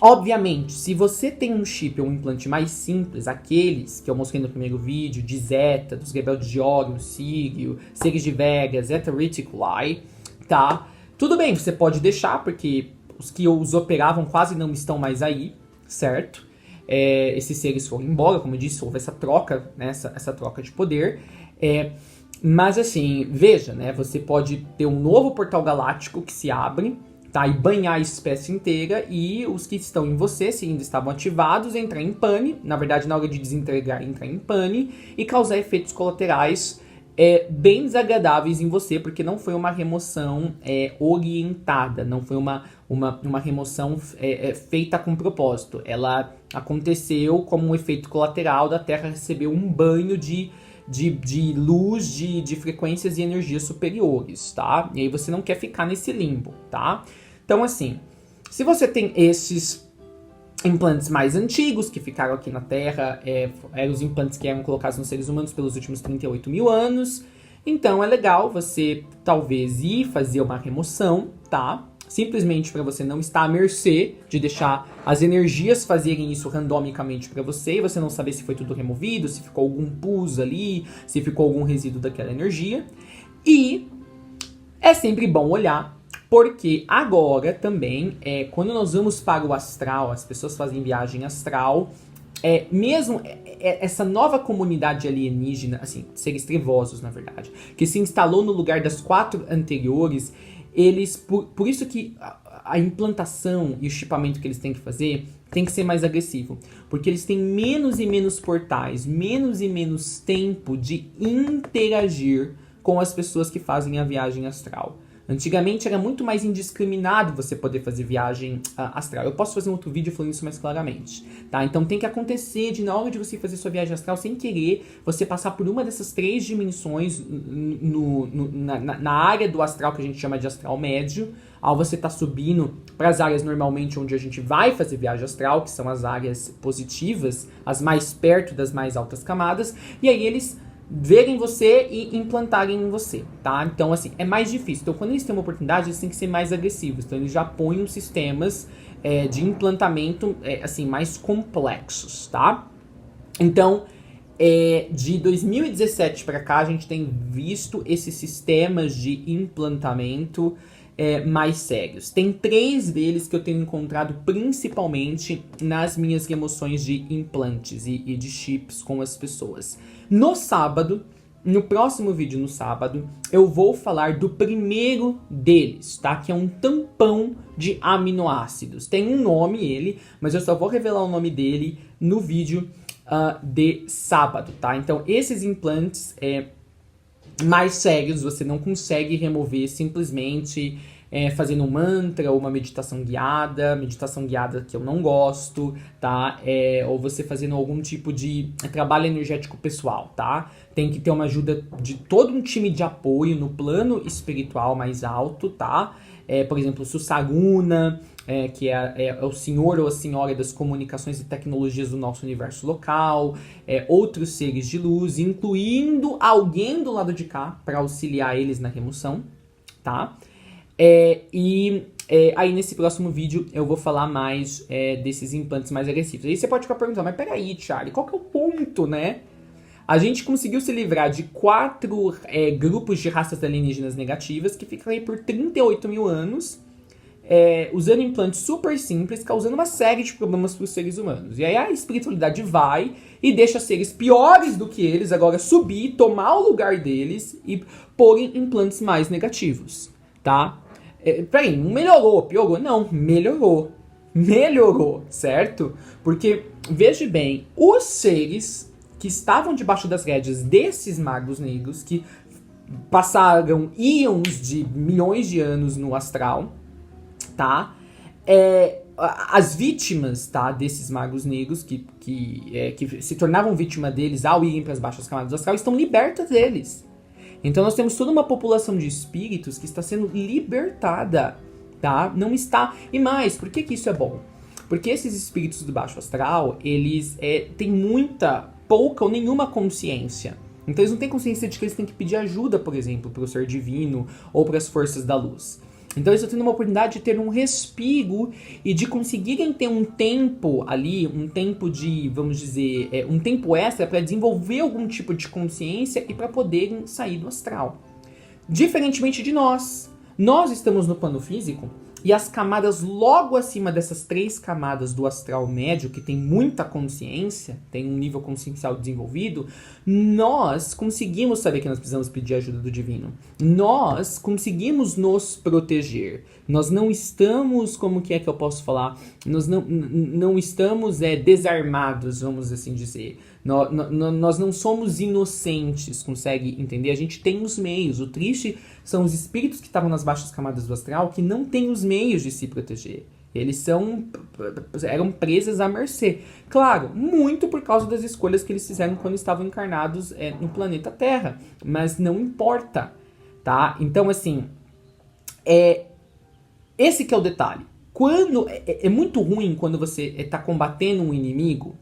Obviamente, se você tem um chip ou um implante mais simples, aqueles que eu mostrei no primeiro vídeo, de Zeta, dos rebeldes de Orion, Sirio, seres de Vega, Zeta Reticuli, tá? Tudo bem, você pode deixar, porque os que os operavam quase não estão mais aí, certo? Esses seres foram embora, como eu disse, houve essa troca, né, essa troca de poder. Mas assim, veja, né, você pode ter um novo portal galáctico que se abre, tá, e banhar a espécie inteira, e os que estão em você, se ainda estavam ativados, entrar em pane, na verdade na hora de desintegrar, entrar em pane, e causar efeitos colaterais bem desagradáveis em você, porque não foi uma remoção orientada, não foi uma remoção feita com propósito. Ela aconteceu como um efeito colateral da Terra receber um banho de luz, de frequências e energias superiores, tá? E aí você não quer ficar nesse limbo, tá? Então, assim, se você tem esses implantes mais antigos que ficaram aqui na Terra, eram os implantes que eram colocados nos seres humanos pelos últimos 38 mil anos, então é legal você talvez ir fazer uma remoção, tá? Simplesmente para você não estar à mercê de deixar as energias fazerem isso randomicamente para você e você não saber se foi tudo removido, se ficou algum pus ali, se ficou algum resíduo daquela energia. E é sempre bom olhar, porque agora também, quando nós vamos para o astral, as pessoas fazem viagem astral, mesmo essa nova comunidade alienígena, assim, seres trevosos na verdade, que se instalou no lugar das 4 anteriores, eles, por isso que a implantação e o chipamento que eles têm que fazer tem que ser mais agressivo. Porque eles têm menos e menos portais, menos e menos tempo de interagir com as pessoas que fazem a viagem astral. Antigamente era muito mais indiscriminado você poder fazer viagem astral. Eu posso fazer um outro vídeo falando isso mais claramente, tá? Então tem que acontecer de na hora de você fazer sua viagem astral, sem querer, você passar por uma dessas 3 dimensões na área do astral que a gente chama de astral médio, ao você tá subindo para as áreas normalmente onde a gente vai fazer viagem astral, que são as áreas positivas, as mais perto das mais altas camadas, e aí eles verem você e implantarem em você, tá? Então, assim, é mais difícil. Então, quando eles têm uma oportunidade, eles têm que ser mais agressivos. Então, eles já põem os sistemas de implantamento, assim, mais complexos, tá? Então, De 2017 para cá, a gente tem visto esses sistemas de implantamento mais sérios. Tem 3 deles que eu tenho encontrado principalmente nas minhas remoções de implantes e de chips com as pessoas. No sábado, no próximo vídeo, no sábado, eu vou falar do primeiro deles, tá? Que é um tampão de aminoácidos. Tem um nome ele, mas eu só vou revelar o nome dele no vídeo de sábado, tá? Então, esses implantes mais sérios, você não consegue remover simplesmente fazendo um mantra ou uma meditação guiada que eu não gosto, tá? Ou você fazendo algum tipo de trabalho energético pessoal, tá? Tem que ter uma ajuda de todo um time de apoio no plano espiritual mais alto, tá? Por exemplo, o Sussaguna, que é o senhor ou a senhora das comunicações e tecnologias do nosso universo local, outros seres de luz, incluindo alguém do lado de cá para auxiliar eles na remoção, tá? Aí nesse próximo vídeo eu vou falar mais desses implantes mais agressivos. Aí você pode ficar perguntando, mas peraí, Charlie, qual que é o ponto, né? A gente conseguiu se livrar de 4 grupos de raças alienígenas negativas que ficam aí por 38 mil anos, usando implantes super simples, causando uma série de problemas para os seres humanos. E aí a espiritualidade vai e deixa seres piores do que eles agora subir, tomar o lugar deles e porem implantes mais negativos, tá? Peraí, não melhorou, piorou? Não, melhorou. Melhorou, certo? Porque, veja bem, os seres que estavam debaixo das rédeas desses magos negros, que passaram íons de milhões de anos no astral, tá? As vítimas, tá, desses magos negros que se tornavam vítima deles ao irem para as baixas camadas do astral estão libertas deles. Então nós temos toda uma população de espíritos que está sendo libertada, tá? Não está... E mais, por que isso é bom? Porque esses espíritos do baixo astral, eles têm pouca ou nenhuma consciência. Então eles não têm consciência de que eles têm que pedir ajuda, por exemplo, para o ser divino ou para as forças da luz. Então eles estão tendo uma oportunidade de ter um respiro e de conseguirem ter um tempo ali, um tempo de, vamos dizer, um tempo extra para desenvolver algum tipo de consciência e para poderem sair do astral. Diferentemente de nós estamos no plano físico e as camadas logo acima dessas 3 camadas do astral médio, que tem muita consciência, tem um nível consciencial desenvolvido, nós conseguimos saber que nós precisamos pedir ajuda do divino. Nós conseguimos nos proteger. Nós não estamos, como que eu posso falar? Nós não estamos desarmados, vamos assim dizer. Nós não somos inocentes, consegue entender? A gente tem os meios. O triste são os espíritos que estavam nas baixas camadas do astral que não têm os meios de se proteger. Eles eram presas à mercê. Claro, muito por causa das escolhas que eles fizeram quando estavam encarnados no planeta Terra. Mas não importa, tá? Então, assim, esse que é o detalhe. É muito ruim quando você está combatendo um inimigo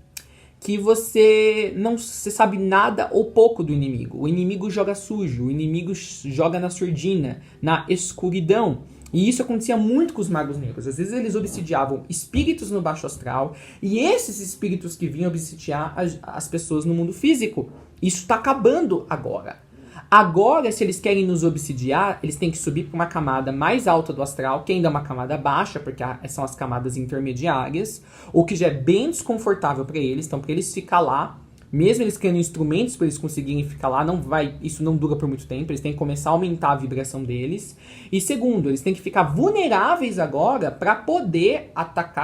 que você não sabe nada ou pouco do inimigo. O inimigo joga sujo, o inimigo joga na surdina, na escuridão. E isso acontecia muito com os magos negros. Às vezes eles obsidiavam espíritos no baixo astral e esses espíritos que vinham obsidiar as pessoas no mundo físico. Isso está acabando agora. Agora, se eles querem nos obsidiar, eles têm que subir para uma camada mais alta do astral, que ainda é uma camada baixa, porque são as camadas intermediárias, o que já é bem desconfortável para eles. Então, para eles ficar lá, mesmo eles criando instrumentos para eles conseguirem ficar lá, isso não dura por muito tempo, eles têm que começar a aumentar a vibração deles. E segundo, eles têm que ficar vulneráveis agora para poder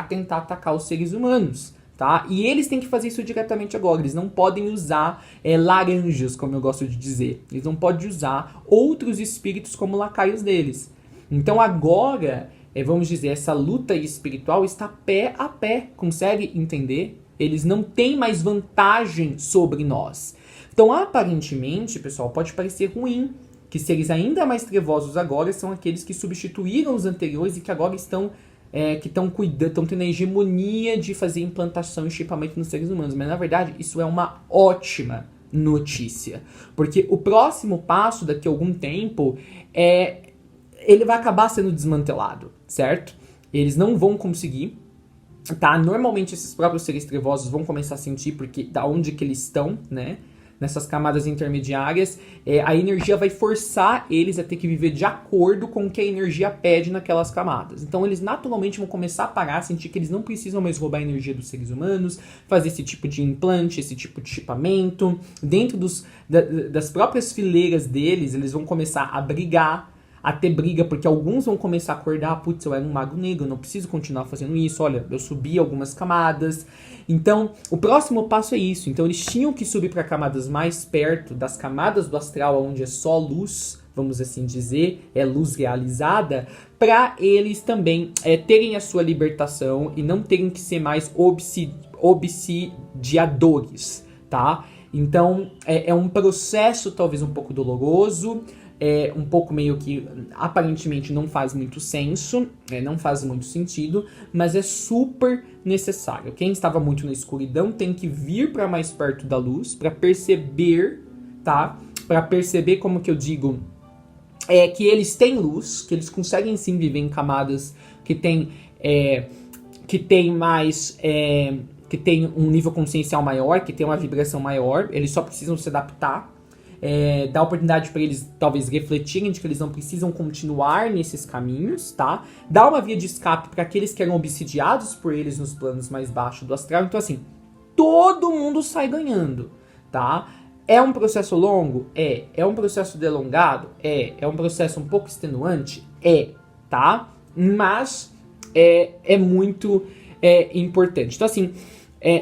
tentar atacar os seres humanos. Tá? E eles têm que fazer isso diretamente agora. Eles não podem usar laranjas, como eu gosto de dizer. Eles não podem usar outros espíritos como lacaios deles. Então agora, vamos dizer, essa luta espiritual está pé a pé. Consegue entender? Eles não têm mais vantagem sobre nós. Então, aparentemente, pessoal, pode parecer ruim que seres ainda mais trevosos agora são aqueles que substituíram os anteriores e que agora estão tendo a hegemonia de fazer implantação e chipamento nos seres humanos. Mas, na verdade, isso é uma ótima notícia. Porque o próximo passo, daqui a algum tempo, ele vai acabar sendo desmantelado, certo? Eles não vão conseguir tá? Normalmente esses próprios seres trevosos vão começar a sentir porque da onde que eles estão, né? Nessas camadas intermediárias, a energia vai forçar eles a ter que viver de acordo com o que a energia pede naquelas camadas. Então eles naturalmente vão começar a parar, a sentir que eles não precisam mais roubar a energia dos seres humanos, fazer esse tipo de implante, esse tipo de chipamento. Dentro das próprias fileiras deles, eles vão começar a brigar, a ter briga, porque alguns vão começar a acordar, putz, eu era um mago negro, eu não preciso continuar fazendo isso, olha, eu subi algumas camadas. Então, o próximo passo é isso. Então, eles tinham que subir para camadas mais perto das camadas do astral, onde é só luz, vamos assim dizer, é luz realizada, para eles também terem a sua libertação e não terem que ser mais obsidiadores, tá? Então, é um processo talvez um pouco doloroso, um pouco meio que aparentemente não faz muito senso, não faz muito sentido, mas é super necessário. Quem estava muito na escuridão tem que vir para mais perto da luz para perceber, tá? Para perceber, como que eu digo, que eles têm luz, que eles conseguem sim viver em camadas que tem mais que tem um nível consciencial maior, que tem uma vibração maior. Eles só precisam se adaptar. Dá oportunidade para eles talvez refletirem de que eles não precisam continuar nesses caminhos, tá? Dá uma via de escape para aqueles que eram obsidiados por eles nos planos mais baixos do astral. Então assim, todo mundo sai ganhando, tá? É um processo longo? É um processo delongado? É um processo um pouco extenuante? Tá? Mas é muito importante. Então assim,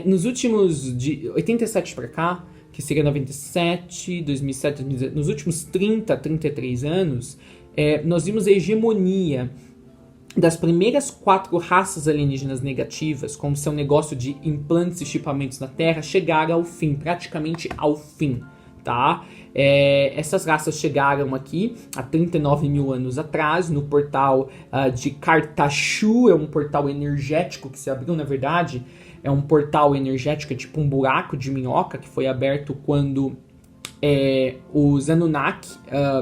nos últimos de 87 para cá, que seria 97, 2007, 2017, nos últimos 30, 33 anos, nós vimos a hegemonia das primeiras 4 raças alienígenas negativas, como seu negócio de implantes e chipamentos na Terra, chegar ao fim, praticamente ao fim, tá? Essas raças chegaram aqui há 39 mil anos atrás, no portal de Cartachu, é um portal energético que se abriu, na verdade. É um portal energético, tipo um buraco de minhoca, que foi aberto quando os Anunnaki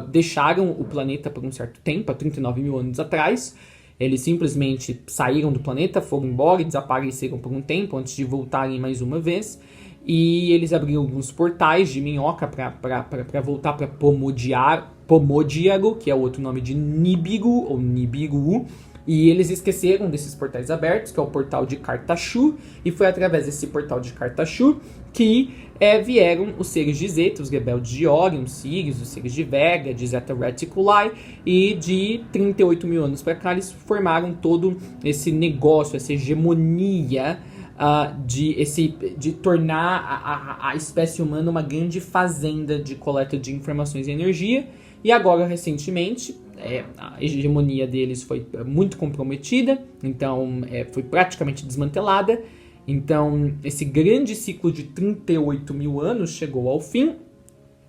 deixaram o planeta por um certo tempo, há 39 mil anos atrás. Eles simplesmente saíram do planeta, foram embora e desapareceram por um tempo, antes de voltarem mais uma vez. E eles abriram alguns portais de minhoca para voltar para Pomodiago, que é o outro nome de Nibiru, ou Nibiru. E eles esqueceram desses portais abertos, que é o portal de Cartachu, e foi através desse portal de Cartachu que vieram os seres de Zeta, os rebeldes de Orion, os Sirius, os seres de Vega, de Zeta Reticuli, e de 38 mil anos para cá eles formaram todo esse negócio, essa hegemonia de tornar a espécie humana uma grande fazenda de coleta de informações e energia. E agora, recentemente, a hegemonia deles foi muito comprometida, então foi praticamente desmantelada. Então, esse grande ciclo de 38 mil anos chegou ao fim.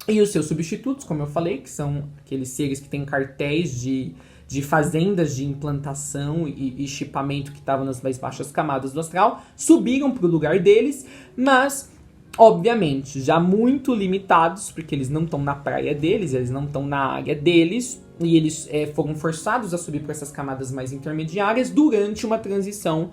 E os seus substitutos, como eu falei, que são aqueles seres que têm cartéis de fazendas de implantação e chipamento que estavam nas mais baixas camadas do astral, subiram para o lugar deles, mas obviamente já muito limitados, porque eles não estão na praia deles, eles não estão na área deles, e eles foram forçados a subir para essas camadas mais intermediárias durante uma transição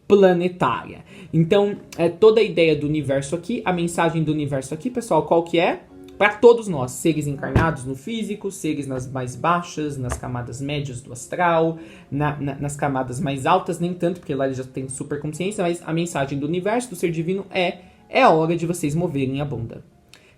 planetária. Então, toda a ideia do universo aqui, a mensagem do universo aqui, pessoal, qual que é? Para todos nós, seres encarnados no físico, seres nas mais baixas, nas camadas médias do astral, nas camadas mais altas, nem tanto, porque lá eles já têm super consciência, mas a mensagem do universo, do ser divino é hora de vocês moverem a bunda.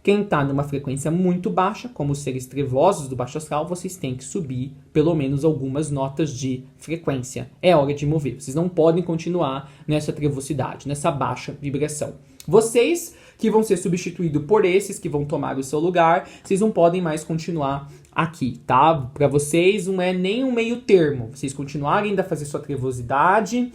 Quem está numa frequência muito baixa, como os seres trevosos do baixo astral, vocês têm que subir pelo menos algumas notas de frequência. É hora de mover. Vocês não podem continuar nessa trevosidade, nessa baixa vibração. Vocês que vão ser substituídos por esses que vão tomar o seu lugar, vocês não podem mais continuar aqui, tá? Para vocês não é nem um meio termo. Vocês continuarem ainda a fazer sua trevosidade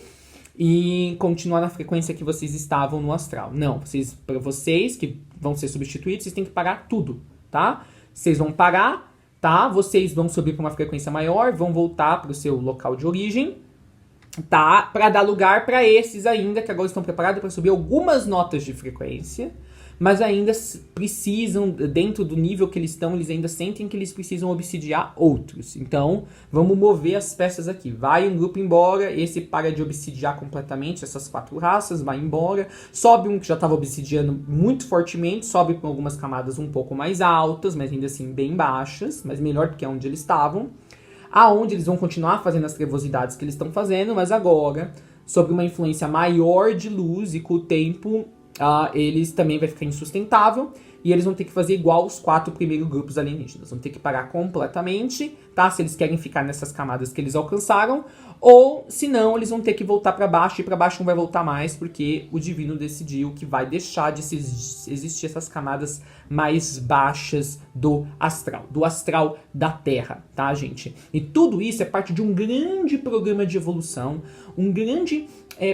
e continuar na frequência que vocês estavam no astral. Não, para vocês que vão ser substituídos, vocês têm que parar tudo, tá? Vocês vão parar, tá? Vocês vão subir para uma frequência maior, vão voltar para o seu local de origem, tá? Para dar lugar para esses ainda que agora estão preparados para subir algumas notas de frequência, mas ainda precisam, dentro do nível que eles estão, eles ainda sentem que eles precisam obsidiar outros. Então, vamos mover as peças aqui. Vai um grupo embora, esse para de obsidiar completamente, essas 4 raças, vai embora. Sobe um que já estava obsidiando muito fortemente, sobe com algumas camadas um pouco mais altas, mas ainda assim bem baixas, mas melhor do que onde eles estavam. Aonde eles vão continuar fazendo as trevosidades que eles estão fazendo, mas agora, sob uma influência maior de luz, e com o tempo, eles também vai ficar insustentável, e eles vão ter que fazer igual os 4 primeiros grupos alienígenas. Vão ter que parar completamente, tá? Se eles querem ficar nessas camadas que eles alcançaram, ou, se não, eles vão ter que voltar para baixo, e para baixo não vai voltar mais, porque o Divino decidiu que vai deixar de existir essas camadas mais baixas do astral da Terra, tá, gente? E tudo isso é parte de um grande programa de evolução, um grande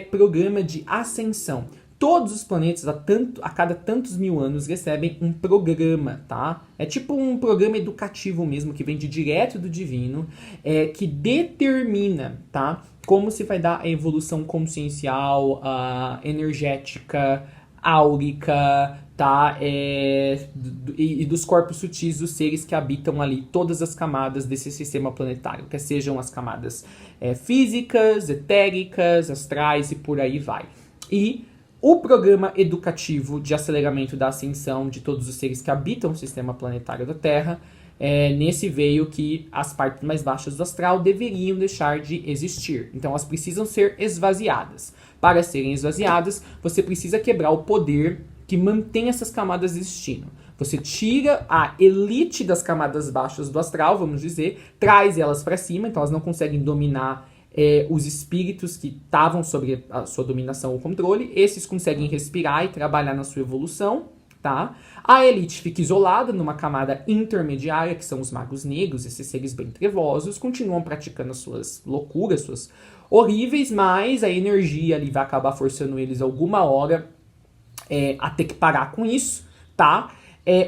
programa de ascensão. Todos os planetas, a cada tantos mil anos, recebem um programa, tá? É tipo um programa educativo mesmo, que vem direto do divino, que determina, tá? Como se vai dar a evolução consciencial, energética, áurica, tá? E dos corpos sutis dos seres que habitam ali todas as camadas desse sistema planetário, que sejam as camadas físicas, etéricas, astrais e por aí vai. E o programa educativo de aceleramento da ascensão de todos os seres que habitam o sistema planetário da Terra, nesse veio que as partes mais baixas do astral deveriam deixar de existir. Então elas precisam ser esvaziadas. Para serem esvaziadas, você precisa quebrar o poder que mantém essas camadas existindo. Você tira a elite das camadas baixas do astral, vamos dizer, traz elas para cima, então elas não conseguem dominar os espíritos que estavam sobre a sua dominação ou controle. Esses conseguem respirar e trabalhar na sua evolução, tá? A elite fica isolada numa camada intermediária, que são os magos negros, esses seres bem trevosos, continuam praticando as suas loucuras, suas horríveis, mas a energia ali vai acabar forçando eles alguma hora a ter que parar com isso, tá?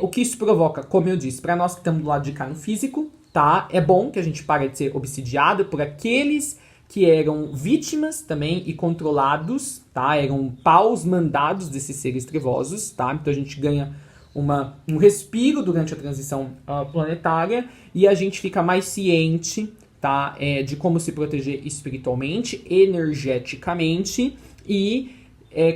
O que isso provoca, como eu disse, para nós que estamos do lado de cá no físico, tá? É bom que a gente pare de ser obsidiado por aqueles que eram vítimas também e controlados, tá? Eram paus mandados desses seres trevosos, tá? Então a gente ganha um respiro durante a transição planetária e a gente fica mais ciente, tá? De como se proteger espiritualmente, energeticamente e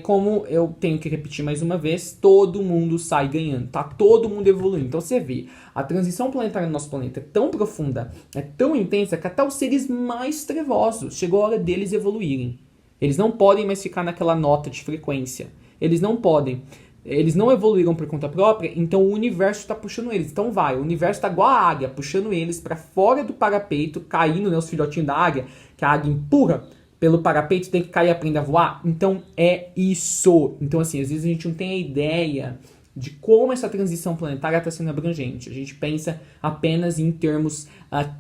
como eu tenho que repetir mais uma vez, todo mundo sai ganhando, tá? Todo mundo evoluindo. Então você vê, a transição planetária no nosso planeta é tão profunda, é tão intensa, que até os seres mais trevosos, chegou a hora deles evoluírem. Eles não podem mais ficar naquela nota de frequência. Eles não podem. Eles não evoluíram por conta própria, então o universo está puxando eles. Então vai, o universo está igual a águia, puxando eles para fora do parapeito, caindo, né, os filhotinhos da águia, que a águia empurra pelo parapeito, tem que cair e aprender a voar. Então é isso. Então assim, às vezes a gente não tem a ideia de como essa transição planetária está sendo abrangente. A gente pensa apenas em termos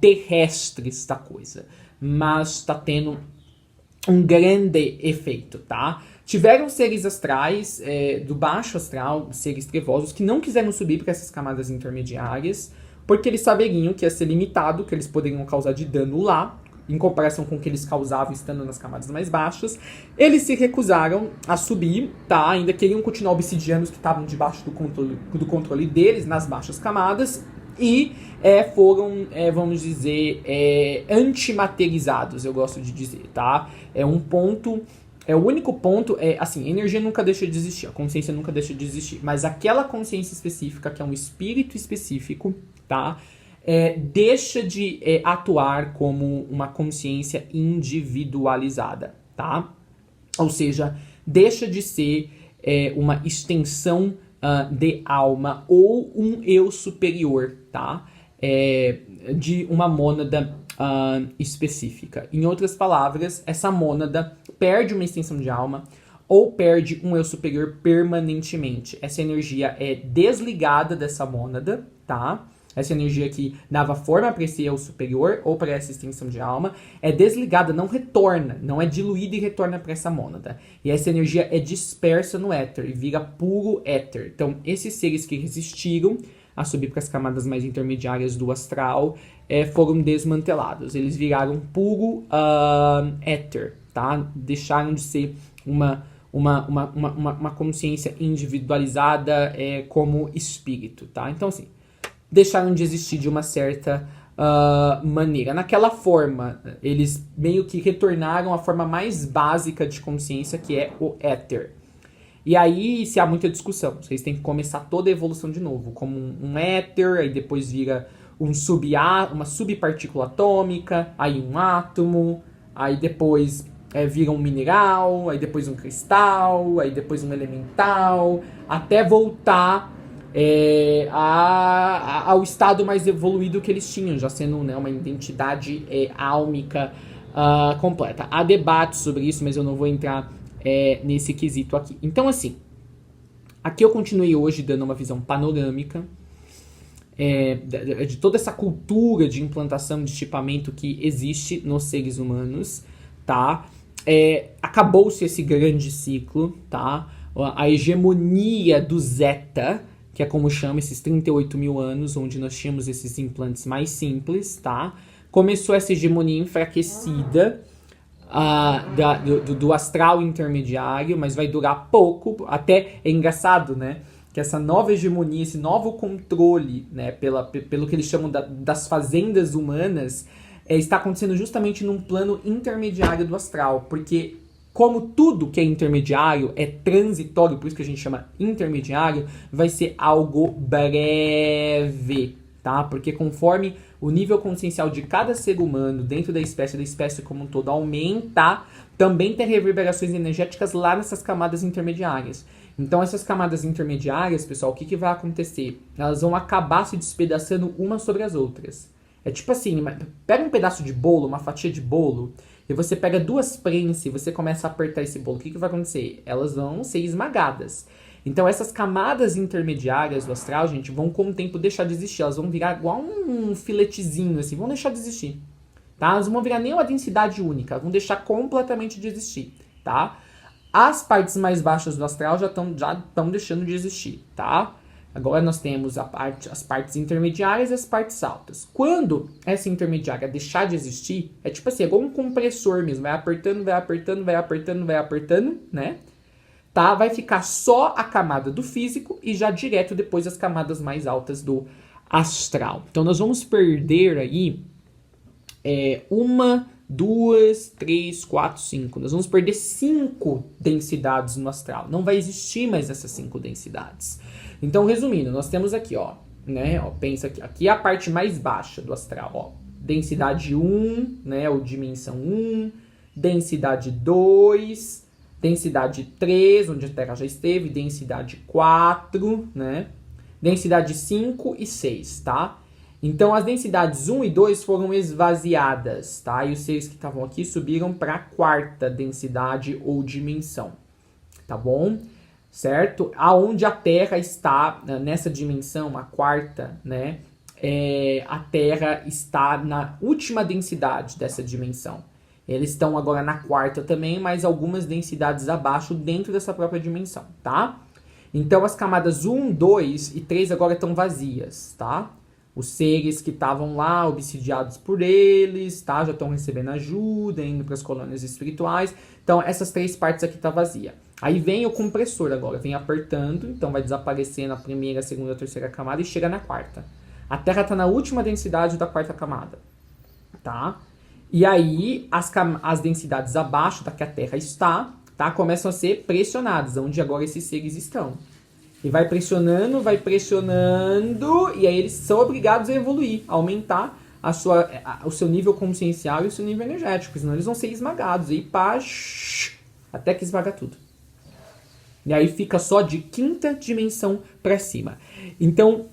terrestres da coisa. Mas está tendo um grande efeito, tá? Tiveram seres astrais, do baixo astral, seres trevosos, que não quiseram subir para essas camadas intermediárias, porque eles saberiam que ia ser limitado, que eles poderiam causar de dano lá, em comparação com o que eles causavam estando nas camadas mais baixas. Eles se recusaram a subir, tá? Ainda queriam continuar obsidiando os que estavam debaixo do controle deles, nas baixas camadas, e foram, vamos dizer, antimaterializados, eu gosto de dizer, tá? O único ponto assim, a energia nunca deixa de existir, a consciência nunca deixa de existir, mas aquela consciência específica, que é um espírito específico, tá? Deixa de atuar como uma consciência individualizada, tá? Ou seja, deixa de ser uma extensão de alma ou um eu superior, tá? De uma mônada específica. Em outras palavras, essa mônada perde uma extensão de alma ou perde um eu superior permanentemente. Essa energia é desligada dessa mônada, tá? Essa energia que dava forma para esse eu superior ou para essa extensão de alma é desligada, não retorna, não é diluída e retorna para essa mônada. E essa energia é dispersa no éter e vira puro éter. Então, esses seres que resistiram a subir para as camadas mais intermediárias do astral foram desmantelados. Eles viraram puro éter, tá? Deixaram de ser uma consciência individualizada como espírito, tá? Então, assim, deixaram de existir de uma certa maneira. Naquela forma, eles meio que retornaram à forma mais básica de consciência, que é o éter. E aí, se há muita discussão, vocês têm que começar toda a evolução de novo, como um éter, aí depois vira uma subpartícula atômica, aí um átomo, aí depois vira um mineral, aí depois um cristal, aí depois um elemental, até voltar ao estado mais evoluído que eles tinham, já sendo, né, uma identidade álmica completa. Há debate sobre isso, mas eu não vou entrar nesse quesito aqui. Então, assim, aqui eu continuei hoje dando uma visão panorâmica de toda essa cultura de implantação de chipamento que existe nos seres humanos, tá? Acabou-se esse grande ciclo, tá? A hegemonia do Zeta, que é como chama esses 38 mil anos, onde nós tínhamos esses implantes mais simples, tá? Começou essa hegemonia enfraquecida do astral intermediário, mas vai durar pouco. Até é engraçado, né? Que essa nova hegemonia, esse novo controle, né, pelo que eles chamam das fazendas humanas, está acontecendo justamente num plano intermediário do astral, porque como tudo que é intermediário é transitório, por isso que a gente chama intermediário, vai ser algo breve, tá? Porque conforme o nível consciencial de cada ser humano dentro da espécie como um todo aumenta, também tem reverberações energéticas lá nessas camadas intermediárias. Então essas camadas intermediárias, pessoal, o que vai acontecer? Elas vão acabar se despedaçando umas sobre as outras. É tipo assim, pega um pedaço de bolo, uma fatia de bolo, e você pega duas prenses e você começa a apertar esse bolo. O que vai acontecer? Elas vão ser esmagadas. Então essas camadas intermediárias do astral, gente, vão com o tempo deixar de existir. Elas vão virar igual um filetezinho, assim, vão deixar de existir. Tá? Elas não vão virar nem uma densidade única, vão deixar completamente de existir, tá? As partes mais baixas do astral já estão deixando de existir, tá? Agora nós temos as partes intermediárias e as partes altas. Quando essa intermediária deixar de existir, é tipo assim, é igual um compressor mesmo. Vai apertando, vai apertando, vai apertando, vai apertando, né? Tá? Vai ficar só a camada do físico e já direto depois as camadas mais altas do astral. Então nós vamos perder aí 1, 2, 3, 4, 5. Nós vamos perder 5 densidades no astral. Não vai existir mais essas 5 densidades. Então, resumindo, nós temos aqui, ó, né? Ó, pensa aqui é a parte mais baixa do astral, ó. Densidade 1, né? Ou dimensão 1. Densidade 2. Densidade 3, onde a Terra já esteve. Densidade 4, né? Densidade 5 e 6, tá? Então, as densidades 1 e 2 foram esvaziadas, tá? E os seres que estavam aqui subiram para a quarta densidade ou dimensão, tá bom? Certo? Aonde a Terra está nessa dimensão, a quarta, né? A Terra está na última densidade dessa dimensão. Eles estão agora na quarta também, mas algumas densidades abaixo dentro dessa própria dimensão, tá? Então, as camadas 1, 2 e 3 agora estão vazias, tá? Os seres que estavam lá, obsidiados por eles, tá? Já estão recebendo ajuda, indo para as colônias espirituais. Então, essas 3 partes aqui tá vazia. Aí vem o compressor agora, vem apertando, então vai desaparecer na primeira, segunda, terceira camada e chega na quarta. A Terra está na última densidade da quarta camada, tá? E aí, as densidades abaixo da que a Terra está, tá? Começam a ser pressionadas, onde agora esses seres estão. E vai pressionando, e aí eles são obrigados a evoluir, a aumentar o seu nível consciencial e o seu nível energético, senão eles vão ser esmagados, e pá, até que esmaga tudo. E aí fica só de quinta dimensão para cima. Então,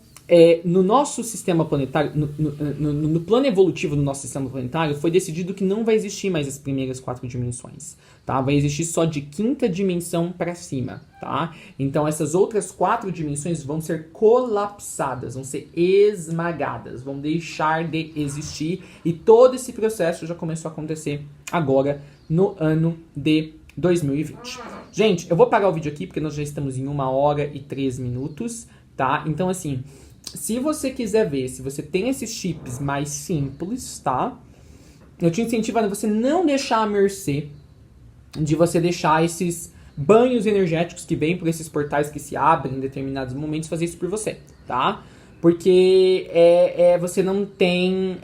no nosso sistema planetário, no plano evolutivo do nosso sistema planetário, foi decidido que não vai existir mais as primeiras 4 dimensões, tá? Vai existir só de quinta dimensão para cima, tá? Então essas outras 4 dimensões vão ser colapsadas, vão ser esmagadas, vão deixar de existir, e todo esse processo já começou a acontecer agora no ano de 2020. Gente, eu vou parar o vídeo aqui porque nós já estamos em 1 hora e 3 minutos, tá? Então assim, se você quiser ver, se você tem esses chips mais simples, tá? Eu te incentivo a você não deixar à mercê de você deixar esses banhos energéticos que vêm por esses portais que se abrem em determinados momentos fazer isso por você, tá? Porque você não tem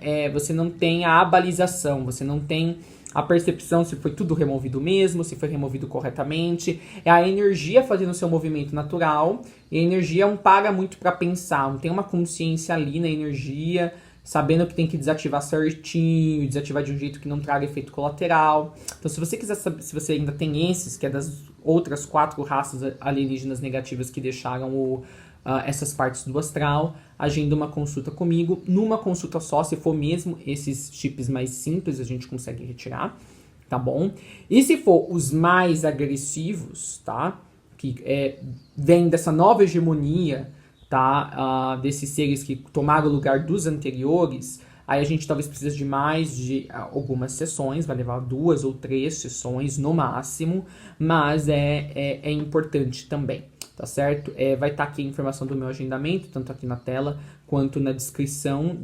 a abalização, você não tem a percepção se foi tudo removido mesmo, se foi removido corretamente. É a energia fazendo o seu movimento natural, e a energia não para muito para pensar, não tem uma consciência ali na energia, sabendo que tem que desativar certinho, desativar de um jeito que não traga efeito colateral. Então, se você quiser saber se você ainda tem esses, que é das outras 4 raças alienígenas negativas que deixaram essas partes do astral, agenda uma consulta comigo. Numa consulta só, se for mesmo esses chips mais simples, a gente consegue retirar, tá bom? E se for os mais agressivos, tá? Que vem dessa nova hegemonia, tá? Desses seres que tomaram o lugar dos anteriores, aí a gente talvez precise de mais de algumas sessões, vai levar 2 ou 3 sessões no máximo, mas é importante também, tá certo? Vai estar aqui a informação do meu agendamento, tanto aqui na tela, quanto na descrição,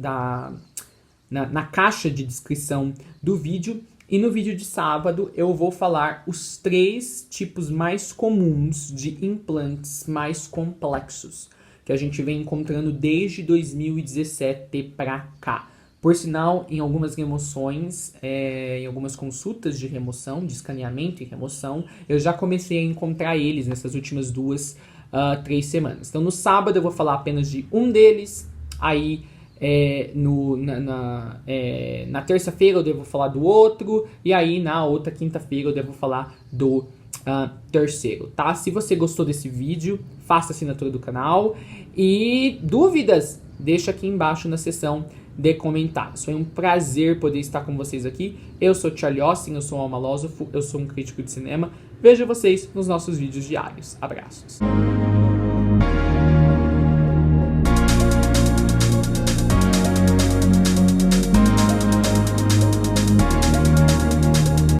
na caixa de descrição do vídeo. E no vídeo de sábado eu vou falar os 3 tipos mais comuns de implantes mais complexos, que a gente vem encontrando desde 2017 pra cá. Por sinal, em algumas remoções, em algumas consultas de remoção, de escaneamento e remoção, eu já comecei a encontrar eles nessas últimas 2, 3 semanas. Então, no sábado eu vou falar apenas de um deles, aí na terça-feira eu devo falar do outro, e aí na outra quinta-feira eu devo falar do terceiro, tá? Se você gostou desse vídeo, faça a assinatura do canal, e dúvidas, deixa aqui embaixo na seção de comentários. Foi um prazer poder estar com vocês aqui. Eu sou Charlie Austin, eu sou um almalósofo, eu sou um crítico de cinema. Vejo vocês nos nossos vídeos diários. Abraços.